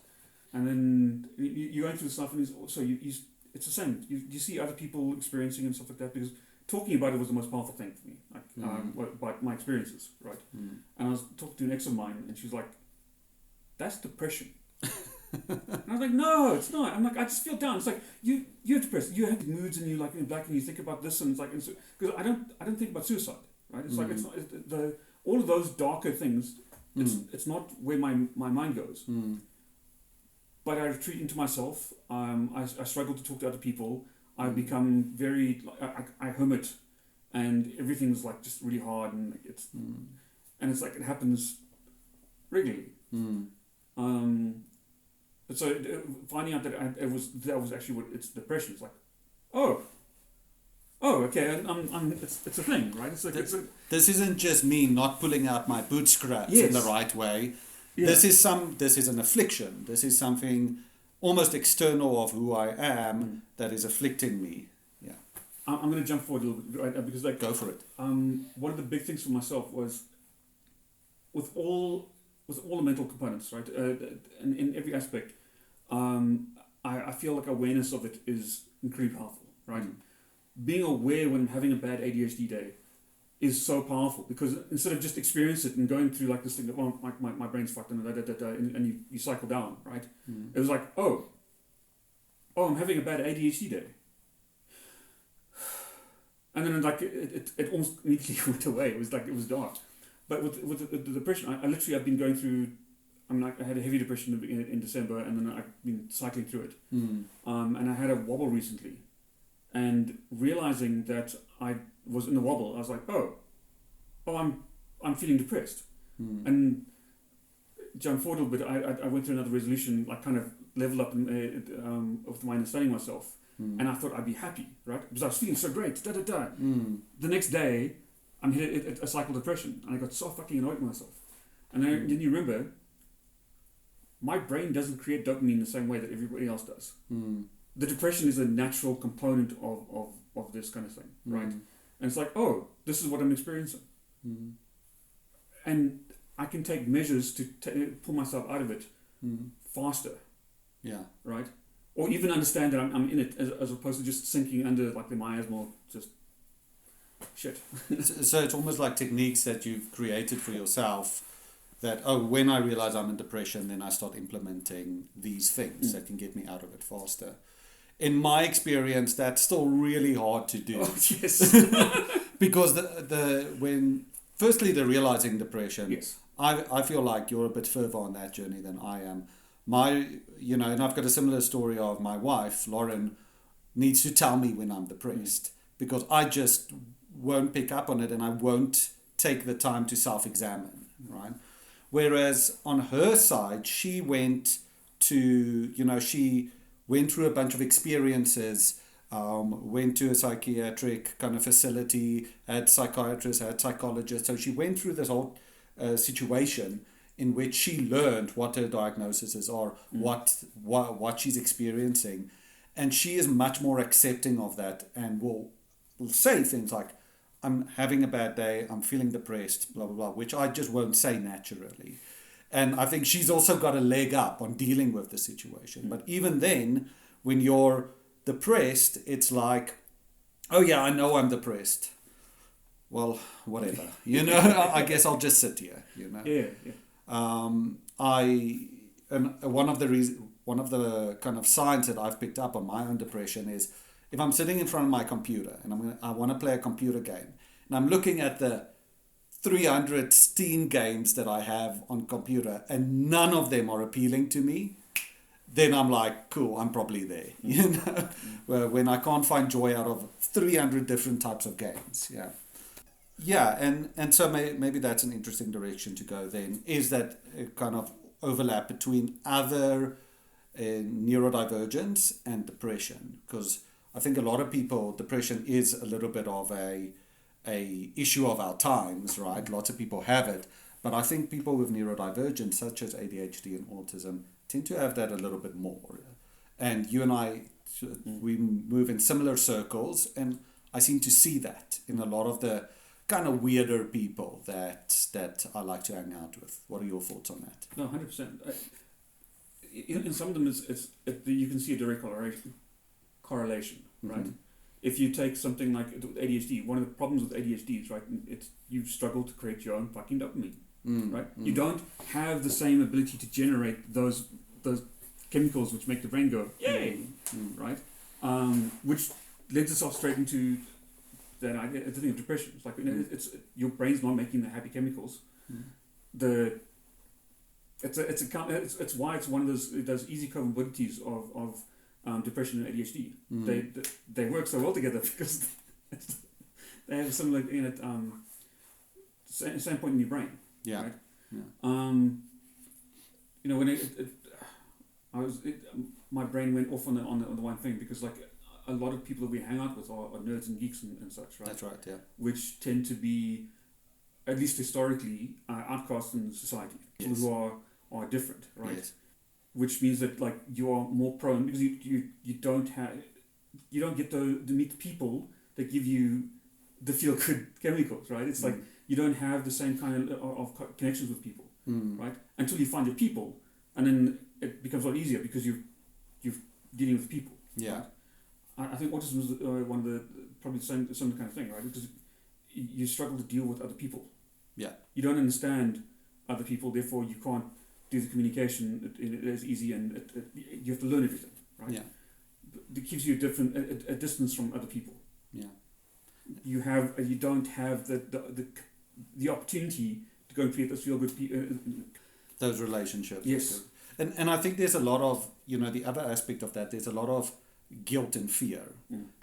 E: And then you go through the stuff, and it's the same. You see other people experiencing and stuff like that, because talking about it was the most powerful thing for me, like about my experiences, right? And I was talking to an ex of mine, and she's like, "That's depression." And I was like, "No, it's not." I'm like, "I just feel down." It's like you're depressed. You have moods, and you like in black, and you think about this, and it's like, because I don't think about suicide, right? It's like it's not all of those darker things. It's not where my mind goes. But I retreat into myself. I struggle to talk to other people. I become very, I hermit, and everything's like just really hard, and and it's like it happens regularly. But so finding out that that was actually what it's depression. It's like, oh, okay, and it's a thing, right? It's like
B: this isn't just me not pulling out my bootstraps in the right way.
E: Yeah.
B: This is an affliction. This is something almost external of who I am that is afflicting me. Yeah.
E: I'm going to jump forward a little bit, right? Because like,
B: go for it.
E: One of the big things for myself was with all the mental components, right? In every aspect, I feel like awareness of it is incredibly powerful, right? Being aware when I'm having a bad ADHD day is so powerful, because instead of just experience it and going through like this thing that, oh, my brain's fucked and you cycle down, right? It was like, oh, I'm having a bad ADHD day. And then like it almost immediately went away. It was like, it was dark. But with the depression, I've been going through, I had a heavy depression in December, and then I've been cycling through it. And I had a wobble recently. And realizing that I was in the wobble, I was like, oh, I'm feeling depressed. And jump forward a little bit, I went through another resolution, like kind of leveled up with my understanding myself. And I thought I'd be happy, right? Because I was feeling so great, The next day, I'm hit a cycle depression, and I got so fucking annoyed with myself. And then you remember, my brain doesn't create dopamine the same way that everybody else does. The depression is a natural component of this kind of thing, right? And it's like, oh, this is what I'm experiencing. And I can take measures to pull myself out of it faster. Yeah. Right? Or even understand that I'm in it, as opposed to just sinking under like the miasma, just shit.
B: So it's almost like techniques that you've created for yourself that, when I realize I'm in depression, then I start implementing these things that can get me out of it faster. In my experience, that's still really hard to do.
E: Oh, yes.
B: because when firstly the realizing depression.
E: Yes.
B: I feel like you're a bit further on that journey than I am. And I've got a similar story of my wife, Lauren, needs to tell me when I'm depressed because I just won't pick up on it and I won't take the time to self-examine, right? Whereas on her side, she went through a bunch of experiences, went to a psychiatric kind of facility, had psychiatrists, had psychologists. So she went through this whole situation in which she learned what her diagnoses are, what she's experiencing, and she is much more accepting of that and will say things like, I'm having a bad day, I'm feeling depressed, blah, blah, blah, which I just won't say naturally. And I think she's also got a leg up on dealing with the situation. But even then, when you're depressed, it's like, oh yeah, I know I'm depressed. Well, whatever, I guess I'll just sit here,
E: Yeah.
B: One of the kind of signs that I've picked up on my own depression is if I'm sitting in front of my computer and I want to play a computer game and I'm looking at the 300 Steam games that I have on computer and none of them are appealing to me, then I'm like, cool, I'm probably there, Where when I can't find joy out of 300 different types of games, Yeah, and so maybe that's an interesting direction to go then, is that kind of overlap between other neurodivergence and depression, because I think a lot of people, depression is a little bit of a issue of our times, right? Lots of people have it, but I think people with neurodivergence, such as ADHD and autism, tend to have that a little bit more. And you and I, we move in similar circles, and I seem to see that in a lot of the kind of weirder people that I like to hang out with. What are your thoughts on that?
E: No, 100%. In some of them, you can see a direct correlation, right?
B: Mm-hmm.
E: If you take something like ADHD, one of the problems with ADHD is, right, you struggle to create your own fucking dopamine, right? You don't have the same ability to generate those chemicals which make the brain go, yay, right? Which leads itself straight into that idea, the thing of depression. It's like, it's your brain's not making the happy chemicals. It's why it's one of those easy comorbidities of depression and ADHD. They work so well together because they have a similar same point in your brain.
B: Yeah.
E: Right?
B: Yeah.
E: When my brain went off on the one thing because like a lot of people that we hang out with are nerds and geeks and such, right?
B: That's right. Yeah.
E: Which tend to be, at least historically, outcasts in society. People who are different, right?
B: Yes.
E: Which means that like you are more prone because you don't get to meet people that give you the feel good chemicals, right? It's like you don't have the same kind of connections with people, right? Until you find your people, and then it becomes a lot easier because you're dealing with people.
B: Yeah.
E: Right? I think autism is one of the probably the same kind of thing, right? Because you struggle to deal with other people.
B: Yeah.
E: You don't understand other people, therefore you can't do the communication as easy, and you have to learn everything, right?
B: Yeah.
E: It gives you a distance from other people.
B: Yeah.
E: You don't have the opportunity to go and create those feel good
B: Those relationships.
E: Yes.
B: And I think there's a lot of, the other aspect of that, there's a lot of guilt and fear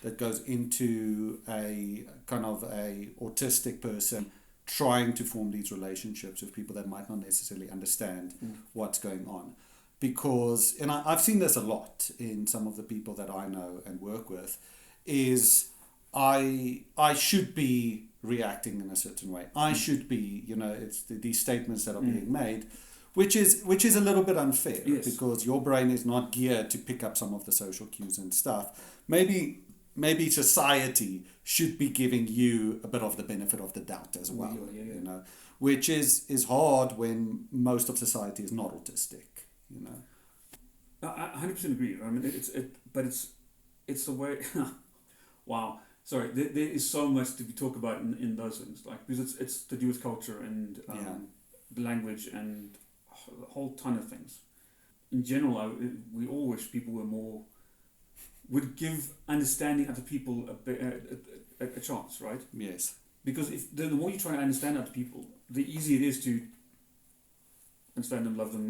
B: that goes into a kind of a autistic person trying to form these relationships with people that might not necessarily understand what's going on. Because, and I've seen this a lot in some of the people that I know and work with, is I should be reacting in a certain way. I should be, it's these statements that are being made, which is a little bit unfair because your brain is not geared to pick up some of the social cues and stuff. Maybe society should be giving you a bit of the benefit of the doubt as well, which is hard when most of society is not autistic,
E: I 100% agree. I mean, it's the way. Wow. Sorry, there is so much to be talked about in those things, like because it's to do with culture and the language and a whole ton of things. In general, we all wish people would give understanding other people a chance, right?
B: Yes.
E: Because if the more you try to understand other people, the easier it is to understand them, love them,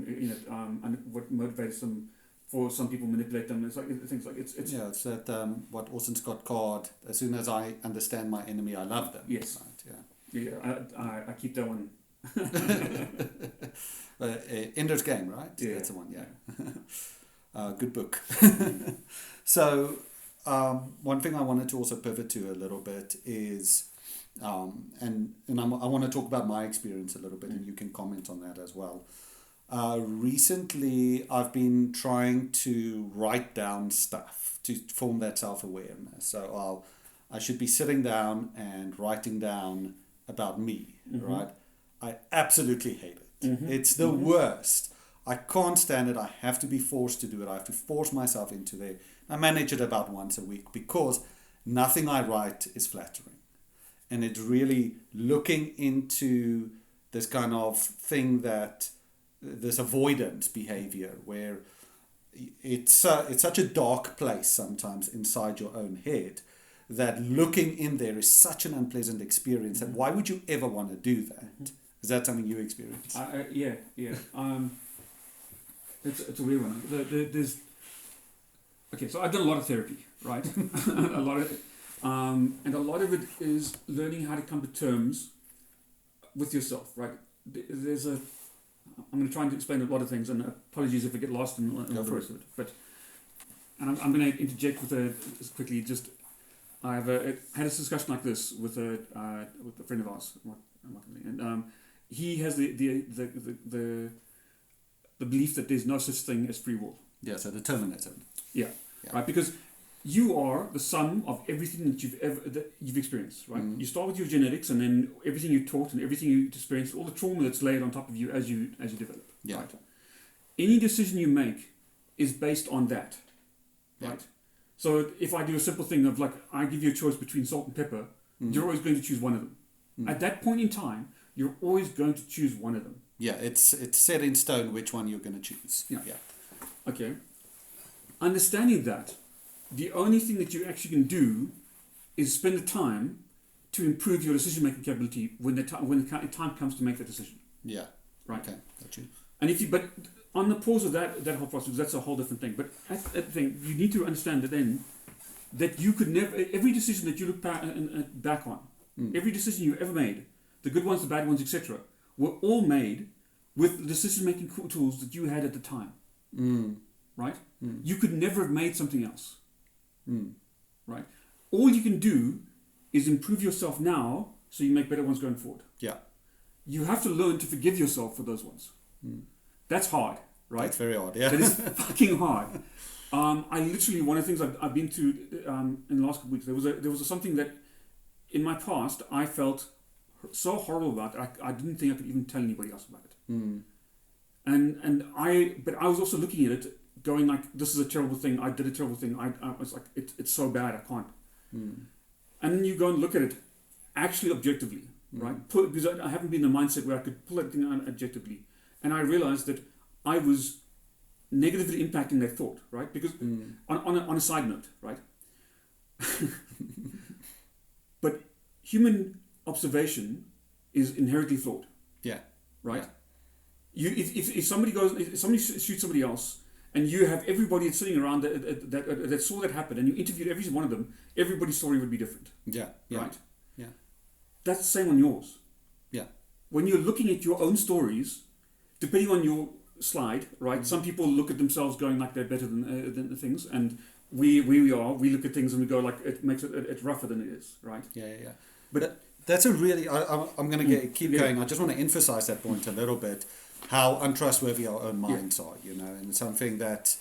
E: and what motivates them. For some people, manipulate them. It's like things like it's
B: Yeah, it's that what Orson Scott Card. As soon as I understand my enemy, I love them.
E: Yes.
B: Right. Yeah.
E: yeah. I keep that one.
B: Ender's Game, right?
E: Yeah.
B: That's the one. Yeah. Good book. So, one thing I wanted to also pivot to a little bit is, and I want to talk about my experience a little bit, and you can comment on that as well. Recently, I've been trying to write down stuff to form that self-awareness. So I should be sitting down and writing down about me, right? I absolutely hate it. It's the worst. I can't stand it. I have to be forced to do it. I have to force myself into there. I manage it about once a week because nothing I write is flattering. And it's really looking into this kind of thing that this avoidant behavior where it's such a dark place sometimes inside your own head that looking in there is such an unpleasant experience that why would you ever want to do that? Is that something you experience?
E: Yeah. It's a weird one. There's okay, so I've done a lot of therapy, right? And a lot of it is learning how to come to terms with yourself, right? I'm going to try and explain a lot of things, and apologies if I get lost in the first of it. But I'm going to interject with quickly. Just I've had a discussion like this with a friend of ours, and he has the belief that there's no such thing as free will.
B: Yeah, so determinism.
E: Yeah. Right, because you are the sum of everything that you've experienced, right? You start with your genetics, and then everything you taught and everything you experienced, all the trauma that's laid on top of you as you develop.
B: Yeah.
E: Right. Any decision you make is based on that, right? So if I do a simple thing of like I give you a choice between salt and pepper, you're always going to choose one of them. At that point in time, you're always going to choose one of them.
B: Yeah, it's set in stone which one you're going to choose.
E: Yeah. Okay. Understanding that, the only thing that you actually can do is spend the time to improve your decision-making capability when the time comes to make that decision.
B: Yeah.
E: Right.
B: Okay. Got you.
E: And but on the pause of that whole process, that's a whole different thing. But at that thing, you need to understand that you could never, every decision that you look back on, every decision you ever made, the good ones, the bad ones, etc., were all made with the decision-making tools that you had at the time. Right? You could never have made something else. Right? All you can do is improve yourself now so you make better ones going forward.
B: Yeah.
E: You have to learn to forgive yourself for those ones. That's hard, right?
B: That's very hard, yeah.
E: That is fucking hard. I literally, one of the things I've been to in the last couple of weeks, there was something that in my past I felt so horrible about that I didn't think I could even tell anybody else about it. But I was also looking at it going like, this is a terrible thing, I did a terrible thing, I was like, it's so bad, I can't. And then you go and look at it actually objectively, right? Because I haven't been in the mindset where I could pull that thing out objectively. And I realized that I was negatively impacting that thought, right? Because on a side note, right? But human observation is inherently flawed.
B: Yeah.
E: Right?
B: Yeah.
E: If somebody shoots somebody else, and you have everybody sitting around that saw that happen, and you interviewed every one of them, everybody's story would be different.
B: Yeah. Yeah.
E: Right?
B: Yeah.
E: That's the same on yours.
B: Yeah.
E: When you're looking at your own stories, depending on your slide, right? Some people look at themselves going like they're better than the things, and we look at things and we go like it makes it rougher than it is, right?
B: Yeah. But that's a really, I'm going to keep going. I just want to emphasize that point a little bit, how untrustworthy our own minds are, and something that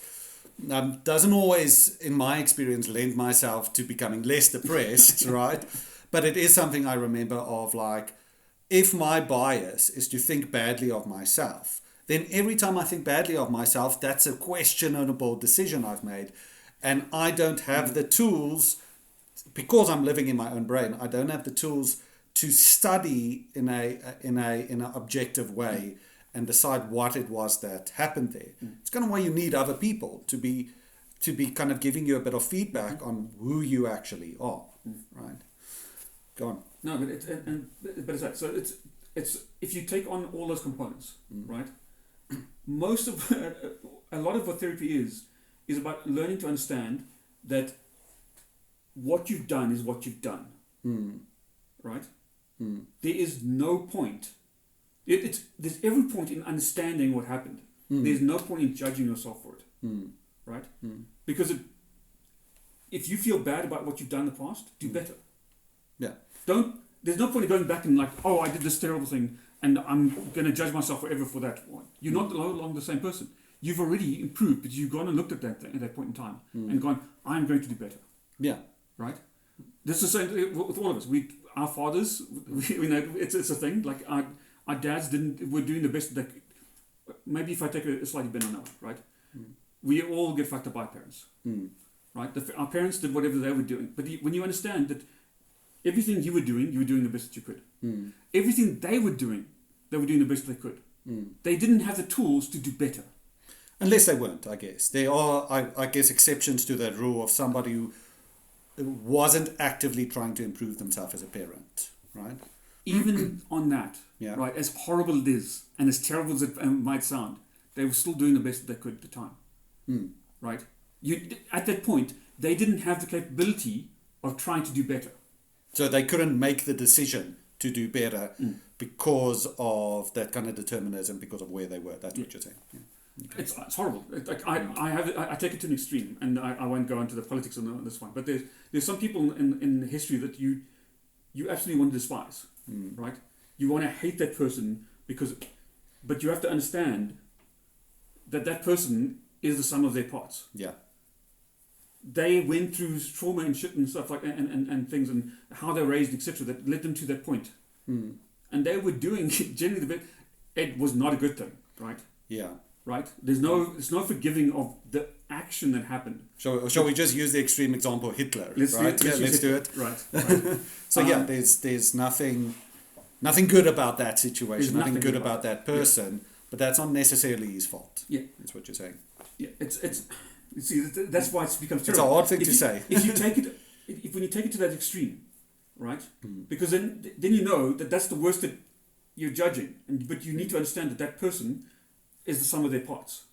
B: doesn't always, in my experience, lend myself to becoming less depressed, right? But it is something I remember of like, if my bias is to think badly of myself, then every time I think badly of myself, that's a questionable decision I've made. And I don't have the tools, because I'm living in my own brain, I don't have the tools to study in an objective way and decide what it was that happened there. It's kind of why you need other people to be kind of giving you a bit of feedback on who you actually are, right? Go on.
E: No, but it's that. So it's if you take on all those components, right? Most of a lot of what therapy is about learning to understand that what you've done is what you've done, right? There is no point. There's every point in understanding what happened. There's no point in judging yourself for it, right? Because if you feel bad about what you've done in the past, do better.
B: Yeah.
E: There's no point in going back and like, oh, I did this terrible thing and I'm going to judge myself forever for that one. You're no longer the same person. You've already improved, but you've gone and looked at that thing, at that point in time and gone, I'm going to do better.
B: Yeah.
E: Right? This is the same with all of us. Our fathers, we know it's a thing. Like our dads were doing the best. Maybe if I take a slightly banal note, right? We all get fucked up by our parents, right? Our parents did whatever they were doing. But when you understand that everything you were doing the best that you could. Everything they were doing the best they could. They didn't have the tools to do better.
B: Unless they weren't, I guess. There are, I guess, exceptions to that rule of somebody who wasn't actively trying to improve themselves as a parent, right?
E: Even on that,
B: Yeah.
E: right, as horrible it is, and as terrible as it might sound, they were still doing the best that they could at the time. Right? At that point, they didn't have the capability of trying to do better.
B: So they couldn't make the decision to do better because of that kind of determinism, because of where they were. That's what you're saying. Yeah. Okay.
E: It's horrible. I take it to an extreme, and I won't go into the politics on this one. But there's some people in history that you absolutely want to despise, right? You want to hate that person but you have to understand that person is the sum of their parts.
B: Yeah.
E: They went through trauma and shit and stuff like and things and how they were raised, etc. That led them to that point. And they were doing generally the best. It was not a good thing, right?
B: Yeah.
E: Right? There's no forgiving of the action that happened.
B: Shall we just use the extreme example of Hitler?
E: Let's
B: do it.
E: Right.
B: So there's nothing good about that situation. Nothing good about that person. But that's not necessarily his fault.
E: Yeah,
B: that's what you're saying.
E: Yeah, it's you see that's why it becomes terrible.
B: It's a hard thing to say.
E: When you take it to that extreme, right? Because then you know that's the worst that you're judging, but you need to understand that person is the sum of their parts.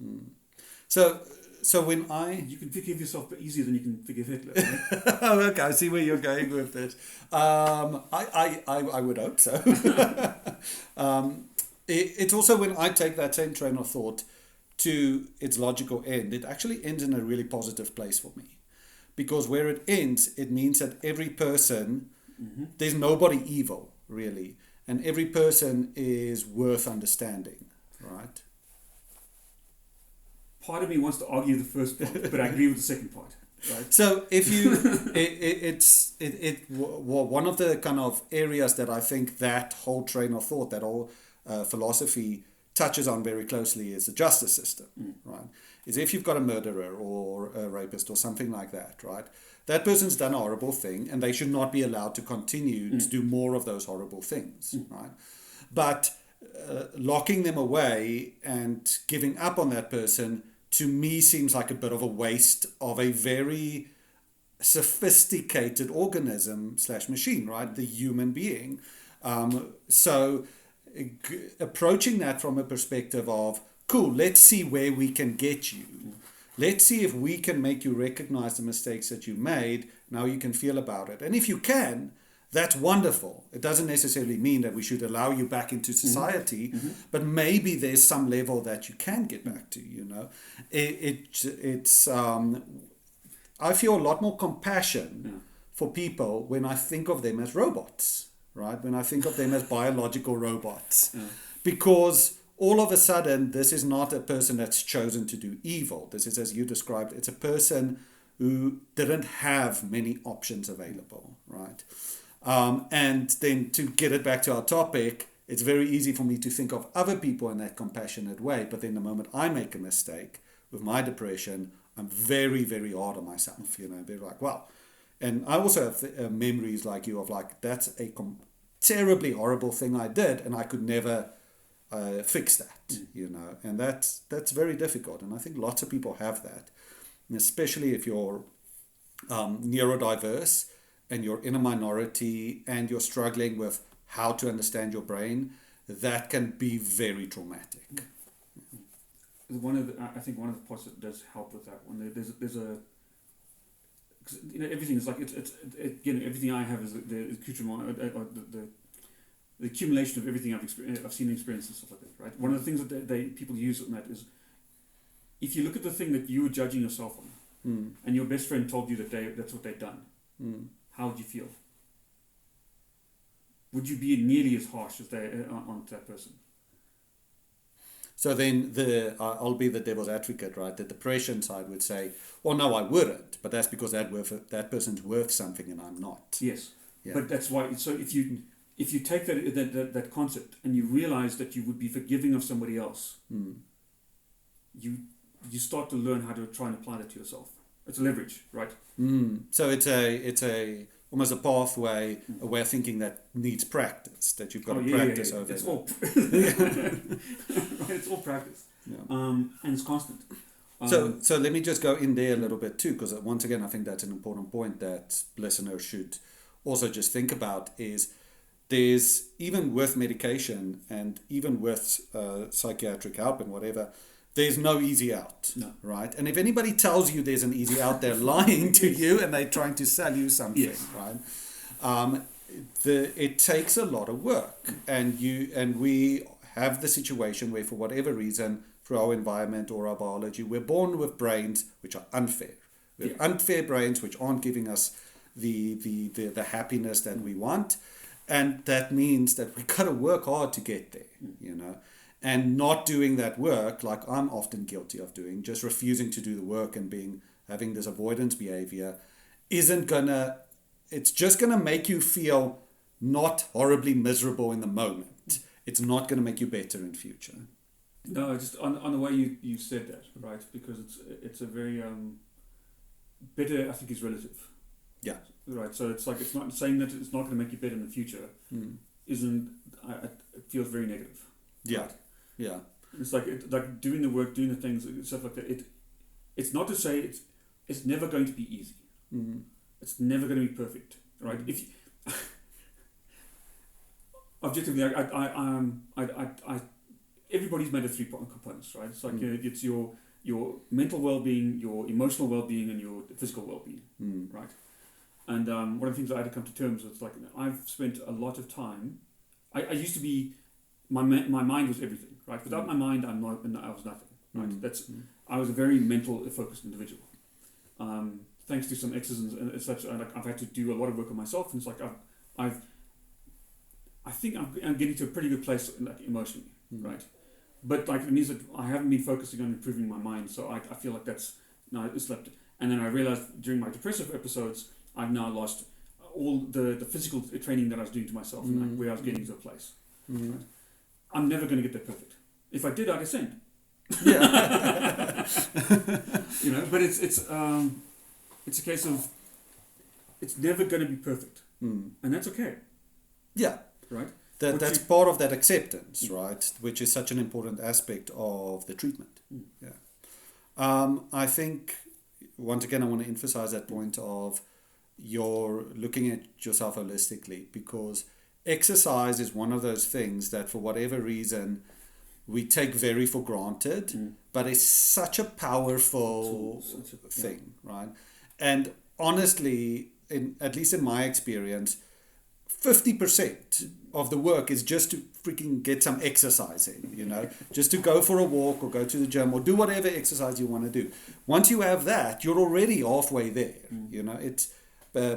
B: So when
E: you can forgive yourself easier than you can forgive Hitler. Right?
B: Okay, I see where you're going with this. I would hope so. It's also when I take that same train of thought to its logical end, it actually ends in a really positive place for me. Because where it ends, it means that every person, there's nobody evil, really. And every person is worth understanding, right?
E: Part of me wants to argue the first part, but I agree with the second part. Right?
B: So if you, one of the kind of areas that I think that whole train of thought, that whole philosophy touches on very closely is the justice system, right? Is if you've got a murderer or a rapist or something like that, right? That person's done a horrible thing and they should not be allowed to continue to do more of those horrible things, right? But locking them away and giving up on that person, to me, seems like a bit of a waste of a very sophisticated organism / machine, right? The human being. So approaching that from a perspective of, cool, let's see where we can get you. Let's see if we can make you recognize the mistakes that you made. Now you can feel about it. And if you can, that's wonderful. It doesn't necessarily mean that we should allow you back into society, but maybe there's some level that you can get back to, you know. It's I feel a lot more compassion for people when I think of them as robots, right? When I think of them as biological robots. Because all of a sudden, this is not a person that's chosen to do evil. This is, as you described, it's a person who didn't have many options available, right? And then to get it back to our topic, it's very easy for me to think of other people in that compassionate way. But then the moment I make a mistake with my depression, I'm very, very hard on myself. You know, they're like, wow. And I also have memories like you of like, that's a terribly horrible thing I did, and I could never fix that, you know. And that's very difficult. And I think lots of people have that, and especially if you're neurodiverse. and you're in a minority and you're struggling with how to understand your brain, that can be very traumatic.
E: I think one of the parts that does help with that one, there's a, 'cause, everything is like everything I have is the accoutrement, or the accumulation of everything I've seen and experienced and stuff like that, right? One of the things that people use on that is, if you look at the thing that you were judging yourself on, and your best friend told you that that's what they'd done, how would you feel? Would you be nearly as harsh as they on that person?
B: So then I'll be the devil's advocate, right? The depression side would say, well, no, I wouldn't, but that's because that person's worth something and I'm not.
E: Yes,
B: Yeah.
E: but that's why. So if you take that concept and you realize that you would be forgiving of somebody else, you start to learn how to try and apply that to yourself. It's a leverage, right?
B: So it's a almost a pathway, a way of thinking that needs practice, that you've got to practice over.
E: It's all right, it's all practice, and it's constant.
B: So let me just go in there a little bit too, because once again, I think that's an important point that listeners should also just think about is there's, even with medication and even with psychiatric help and whatever, there's no easy out, right? And if anybody tells you there's an easy out, they're lying to you and they're trying to sell you something, right? It takes a lot of work, and we have the situation where, for whatever reason, through our environment or our biology, we're born with brains which are unfair. We have unfair brains which aren't giving us the happiness that we want, and that means that we've got to work hard to get there, and not doing that work, like I'm often guilty of doing, just refusing to do the work and having this avoidance behavior, it's just gonna make you feel not horribly miserable in the moment. It's not gonna make you better in future.
E: No, just on the way you said that, right? Because it's a very better, I think, is relative.
B: Yeah.
E: Right. So it's like, it's not saying that it's not going to make you better in the future. It feels very negative.
B: Yeah.
E: Right?
B: Yeah.
E: It's like doing the work, doing the things, stuff like that. It's not to say it's never going to be easy. It's never going to be perfect, right? If you, objectively, I everybody's made of three components, right? It's like it's your mental well-being, your emotional well-being, and your physical well-being, right? And one of the things I had to come to terms with, like, I've spent a lot of time. I used to be, my mind was everything, right? Without my mind, I was nothing, right? I was a very mental focused individual. Thanks to some exercises and such, I've had to do a lot of work on myself, and it's like I think I'm getting to a pretty good place, like, emotionally, right? But like, it means that I haven't been focusing on improving my mind, so I feel like it's left. And then I realized during my depressive episodes, I've now lost all the physical training that I was doing to myself, and like, where I was getting to a place. Right? I'm never going to get that perfect. If I did, I'd ascend.
B: Yeah.
E: But it's a case of, it's never going to be perfect, and that's okay.
B: Yeah.
E: Right.
B: That's part of that acceptance, right? Which is such an important aspect of the treatment. Yeah. I think, once again, I want to emphasize that point of you're looking at yourself holistically, because exercise is one of those things that, for whatever reason, we take very for granted, but it's such a powerful thing, right? And honestly, at least in my experience, 50% of the work is just to freaking get some exercise in, just to go for a walk or go to the gym or do whatever exercise you want to do. Once you have that, you're already halfway there, it's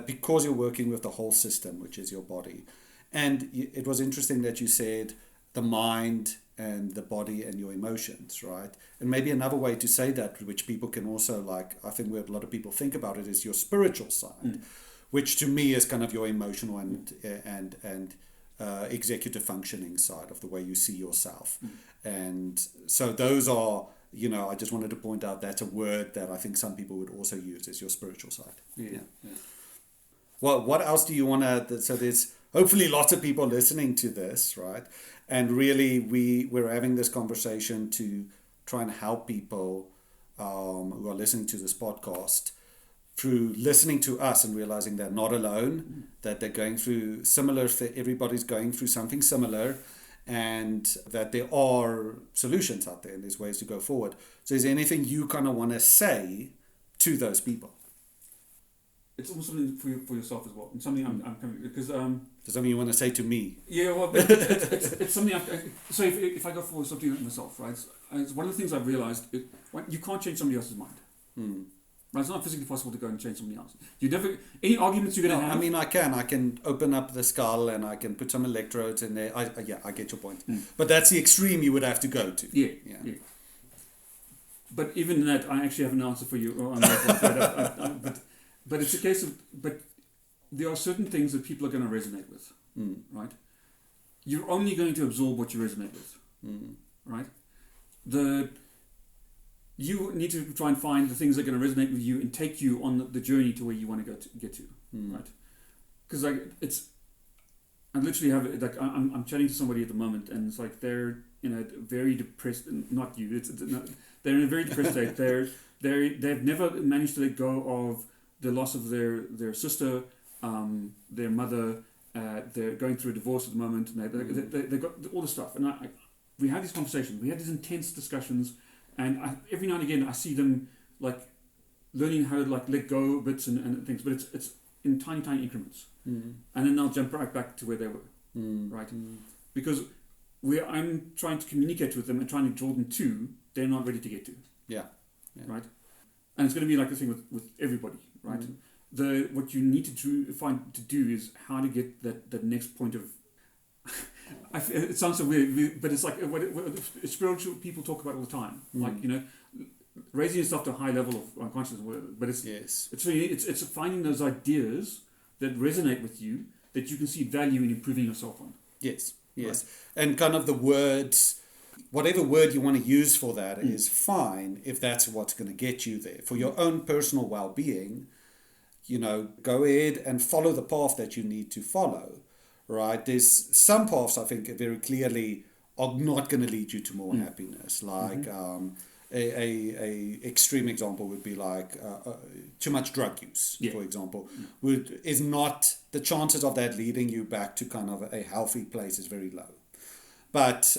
B: because you're working with the whole system, which is your body. And it was interesting that you said the mind and the body and your emotions, right? And maybe another way to say that, which people can also, like, I think where a lot of people think about it, is your spiritual side, which to me is kind of your emotional and executive functioning side of the way you see yourself. And so those are, I just wanted to point out that's a word that I think some people would also use, is your spiritual side. Yeah. Well, what else do you want to, so there's hopefully lots of people listening to this, right? And really we're having this conversation to try and help people who are listening to this podcast through listening to us and realizing they're not alone, that they're going through everybody's going through something similar, and that there are solutions out there and there's ways to go forward. So is there anything you kind of want to say to those people?
E: It's almost something for yourself as well, and something I'm coming because
B: There's something you want to say to me?
E: yeah, well, but it's something. So if I go for something like myself, right? It's one of the things I've realized. You can't change somebody else's mind. Right? It's not physically possible to go and change somebody else. You never any arguments you're going to have.
B: I mean, I can open up the skull and I can put some electrodes in there. I get your point. But that's the extreme you would have to go to.
E: Yeah. But even in that, I actually have an answer for you. But it's a case of, but there are certain things that people are going to resonate with, right? You're only going to absorb what you resonate with, right? You need to try and find the things that are going to resonate with you and take you on the journey to where you want to get to, right? Because I literally have I'm chatting to somebody at the moment, and it's like they're in a very depressed. Not you. They're in a very depressed state. They've never managed to let go of the loss of their sister, their mother. They're going through a divorce at the moment. And they've got all this stuff, and we had these conversations. We had these intense discussions. And every now and again, I see them like learning how to like let go bits and things, but it's in tiny increments, and then they'll jump right back to where they were, right? Because I'm trying to communicate with them and trying to draw them to, they're not ready to get to, right? And it's going to be like the thing with everybody, right? What you need to do is how to get that next point of. It sounds so weird, but it's like what spiritual people talk about all the time. Like, raising yourself to a high level of unconsciousness. But it's finding those ideas that resonate with you that you can see value in improving yourself on.
B: Yes.
E: Right.
B: And kind of the words, whatever word you want to use for that is fine if that's what's going to get you there. For your own personal well-being, go ahead and follow the path that you need to follow. Right, there's some paths I think very clearly are not going to lead you to more happiness. Like a extreme example would be like too much drug use, for example, is not the chances of that leading you back to kind of a healthy place is very low. But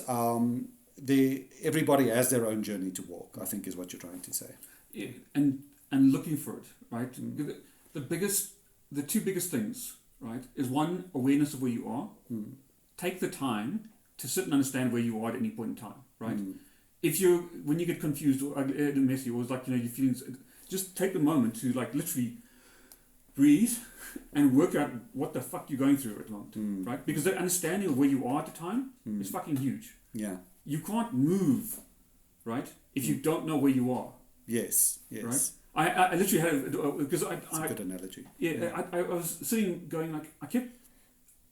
B: everybody has their own journey to walk, I think, is what you're trying to say.
E: Yeah, and looking for it, right? The two biggest things. Right, is one, awareness of where you are. Take the time to sit and understand where you are at any point in time. Right, when you get confused or messy, or it's like your feelings, just take the moment to like literally breathe and work out what the fuck you're going through at the moment. Right, because the understanding of where you are at the time is fucking huge. Yeah, you can't move, right, if you don't know where you are.
B: Yes.
E: Right. I literally had because
B: That's a good analogy.
E: Yeah, I was sitting going like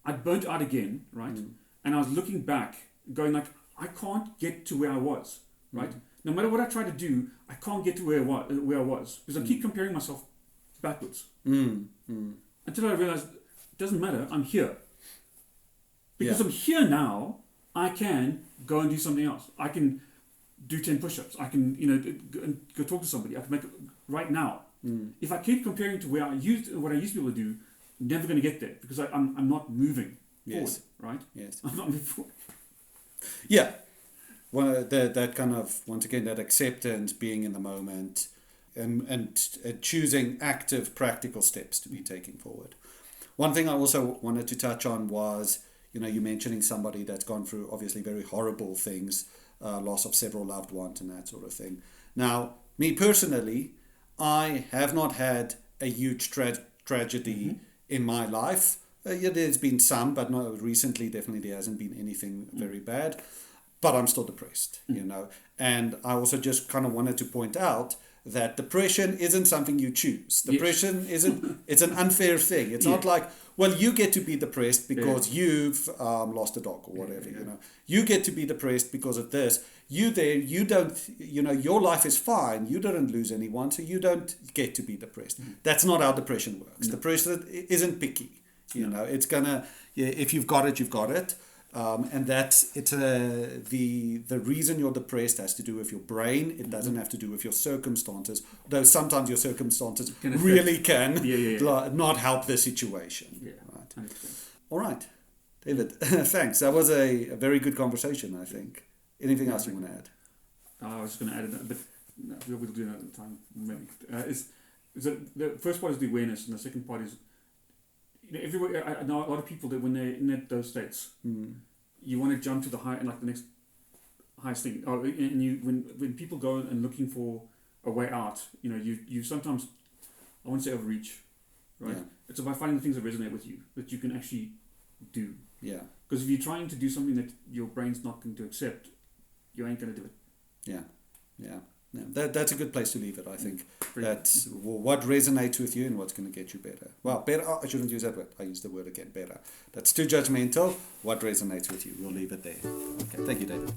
E: I burnt out again, right? And I was looking back, going like I can't get to where I was, right? No matter what I try to do, I can't get to where I was because I keep comparing myself backwards until I realized it doesn't matter. I'm here because I'm here now. I can go and do something else. I can do 10 push-ups. I can go talk to somebody. I can make right now. If I keep comparing to what I used to be able to do, I'm never going to get there because I'm not moving forward, right? Yes. I'm not moving forward.
B: Yeah. Well, that kind of, once again, that acceptance, being in the moment, and choosing active, practical steps to be taking forward. One thing I also wanted to touch on was, you mentioning somebody that's gone through obviously very horrible things, loss of several loved ones and that sort of thing. Now, me personally, I have not had a huge tragedy in my life. There's been some, but not recently. Definitely, there hasn't been anything very bad. But I'm still depressed, And I also just kind of wanted to point out that depression isn't something you choose. Depression isn't. It's an unfair thing. It's not like, well, you get to be depressed because you've lost a dog or whatever. You get to be depressed because of this. You don't. Your life is fine. You didn't lose anyone, so you don't get to be depressed. That's not how depression works. Depression isn't picky. It's gonna. If you've got it, you've got it. And that's the reason you're depressed has to do with your brain. It doesn't have to do with your circumstances, though sometimes your circumstances
E: Can affect-
B: really can
E: Yeah.
B: not help the situation.
E: Yeah.
B: Right.
E: 100%.
B: All right, David. Thanks. That was a very good conversation, I think. Anything else you want to add?
E: I was just going to add it, but no, we'll do another time. Maybe. The first part is the awareness, and the second part is, everybody. I know a lot of people that when they're in those states, you want to jump to the high, like the next highest thing. And when people go and looking for a way out, you sometimes, I won't say overreach, right?
B: Yeah.
E: It's about finding the things that resonate with you, that you can actually do.
B: Yeah.
E: Because if you're trying to do something that your brain's not going to accept, you ain't going to do it.
B: Yeah. That's a good place to leave it, I think.
E: Brilliant.
B: That's what resonates with you and what's going to get you better. Well, better, I shouldn't use that word. I use the word again, better. That's too judgmental. What resonates with you? We'll leave it there. Okay, thank you, David.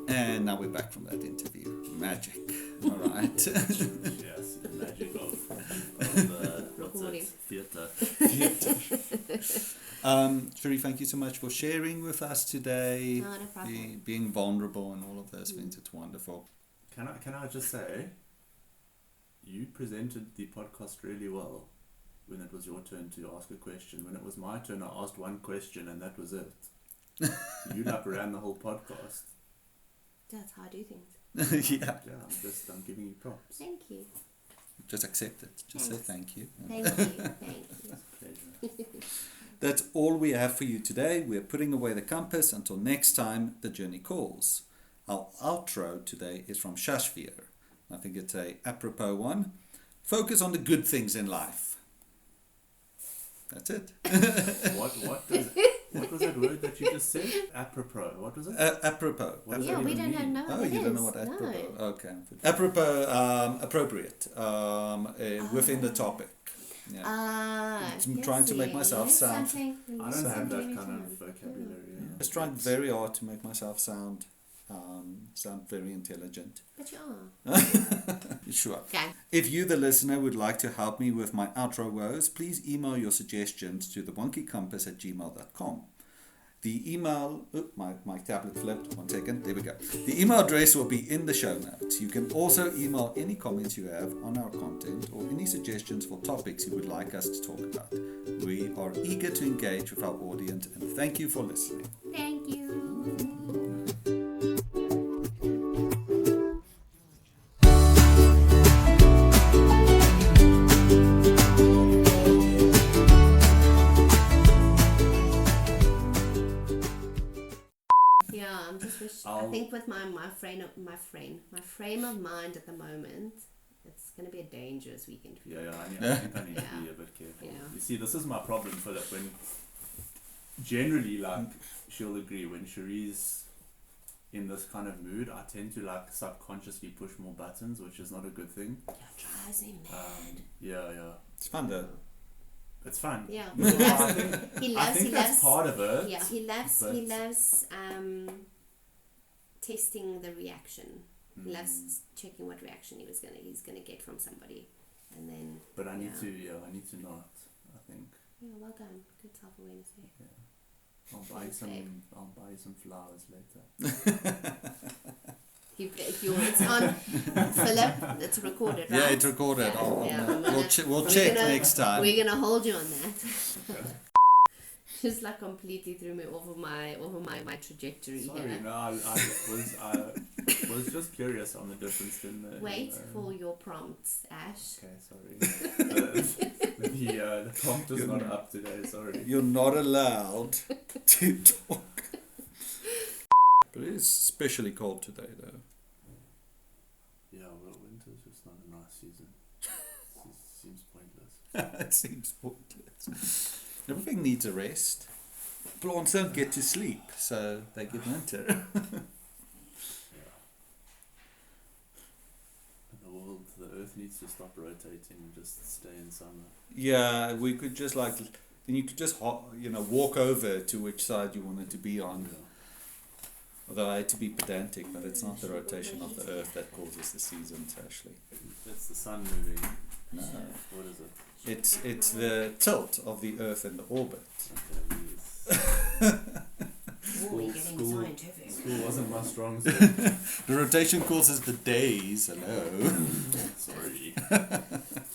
B: And now we're back from that interview. Magic. All right.
D: Yes, the magic of
C: Recording.
D: theatre.
B: Cherie, thank you so much for sharing with us today.
C: Not a problem.
B: Being vulnerable and all of those things. It's wonderful.
D: Can I just say, you presented the podcast really well when it was your turn to ask a question. When it was my turn, I asked one question and that was it. You ran the whole podcast.
C: That's how I do things.
B: Yeah.
D: Yeah, I'm giving you props.
C: Thank you.
B: Just accept it. Just say
C: Thanks.
B: thank you.
C: Thank you. Thank you.
D: Pleasure.
B: That's all we have for you today. We're putting away the compass. Until next time, the journey calls. Our outro today is from Shashvir. I think it's a apropos one. Focus on the good things in life. That's it.
D: What was that word that you just said? Apropos. What was it?
B: Apropos.
D: What does
C: Yeah,
D: that
C: we
D: even
C: don't
D: mean?
C: know
B: Oh,
C: what
B: you
C: it
B: don't
C: is.
B: know what apropos?
C: No.
B: Okay. Apropos, appropriate, within the topic. Yeah. I'm trying to make myself sound-
D: I don't have that kind of vocabulary. Yeah.
B: Just trying very hard to make myself sound very intelligent.
C: But you are.
B: Sure.
C: Okay.
B: If you, the listener, would like to help me with my outro woes, please email your suggestions to thewonkycompass@gmail.com. The email, my tablet flipped, 1 second, there we go. The email address will be in the show notes. You can also email any comments you have on our content or any suggestions for topics you would like us to talk about. We are eager to engage with our audience and thank you for listening.
C: Thank you. Yeah, I'm just wish. I think with my frame of mind at the moment, it's going to be a dangerous weekend. For
D: Yeah,
C: me.
D: I think I need to be a bit careful.
C: Yeah.
D: You see, this is my problem, Philip. When generally, like, she'll agree when Cherie's in this kind of mood, I tend to like subconsciously push more buttons, which is not a good thing.
C: That drives me mad.
D: Yeah.
B: It's fun though.
D: It's fun.
C: Yeah,
D: I
C: he
D: think that's part of it.
C: Yeah, he
D: but-
C: loves testing the reaction. He loves checking what reaction he's gonna get from somebody, and then.
D: But I need
C: yeah.
D: I need to not. I think.
C: Yeah, well done. Good self-awareness there.
D: Yeah. I'll buy
C: Thanks, babe.
D: some flowers later.
C: It's on Philip. It's recorded, right?
B: Yeah, it's recorded.
C: Yeah.
B: We'll check next time.
C: We're gonna hold you on that. Just like completely threw me over my trajectory
D: Sorry,
C: here.
D: no, I was just curious on the difference in the.
C: Wait for your prompts, Ash.
D: Okay, sorry. The prompt is not up today. Sorry.
B: You're not allowed to talk. But it is especially cold today, though.
D: Yeah, well, winter's just not a nice season. It seems pointless.
B: It seems pointless. Everything needs a rest. Plants don't get to sleep, so they get winter.
D: Yeah. And the Earth needs to stop rotating and just stay in summer.
B: Yeah, we could just then you could just walk over to which side you wanted to be on.
D: Yeah.
B: Although I hate to be pedantic, but it's not the rotation of the Earth that causes the seasons, actually.
D: That's the sun moving.
B: No.
D: What is it?
B: It's the tilt of the Earth and the orbit.
D: Okay, yes.
C: Oh, we're getting
D: School-
C: scientific.
D: School wasn't my strong suit.
B: The rotation causes the days. Hello.
D: Sorry.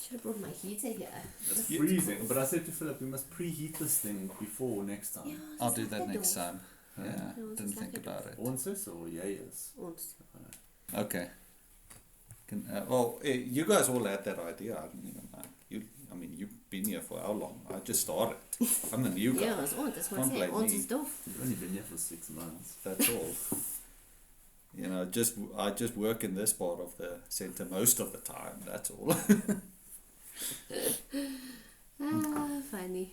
C: Should have brought my heater here.
D: It's freezing. But I said to Philip, we must preheat this thing before next time.
C: Ja,
B: I'll
C: dis
B: do
C: is
B: that
C: lekker
B: next
C: doof.
B: time. Yeah,
C: Ja, ons
B: didn't
C: is
B: think
C: lekker
B: about it.
D: Onsis or yayas?
C: Ons.
B: Okay. Well, you guys all had that idea. I didn't even know. I mean, you've been here for how long? I just started. I'm the new guy.
C: Ja, is ons. Dis wat
B: Can't
C: sê.
B: blame
C: Ons
B: me.
C: is doof.
D: You've only been here for 6 months.
B: That's all. You know, I just work in this part of the center most of the time. That's all.
C: Ah, funny.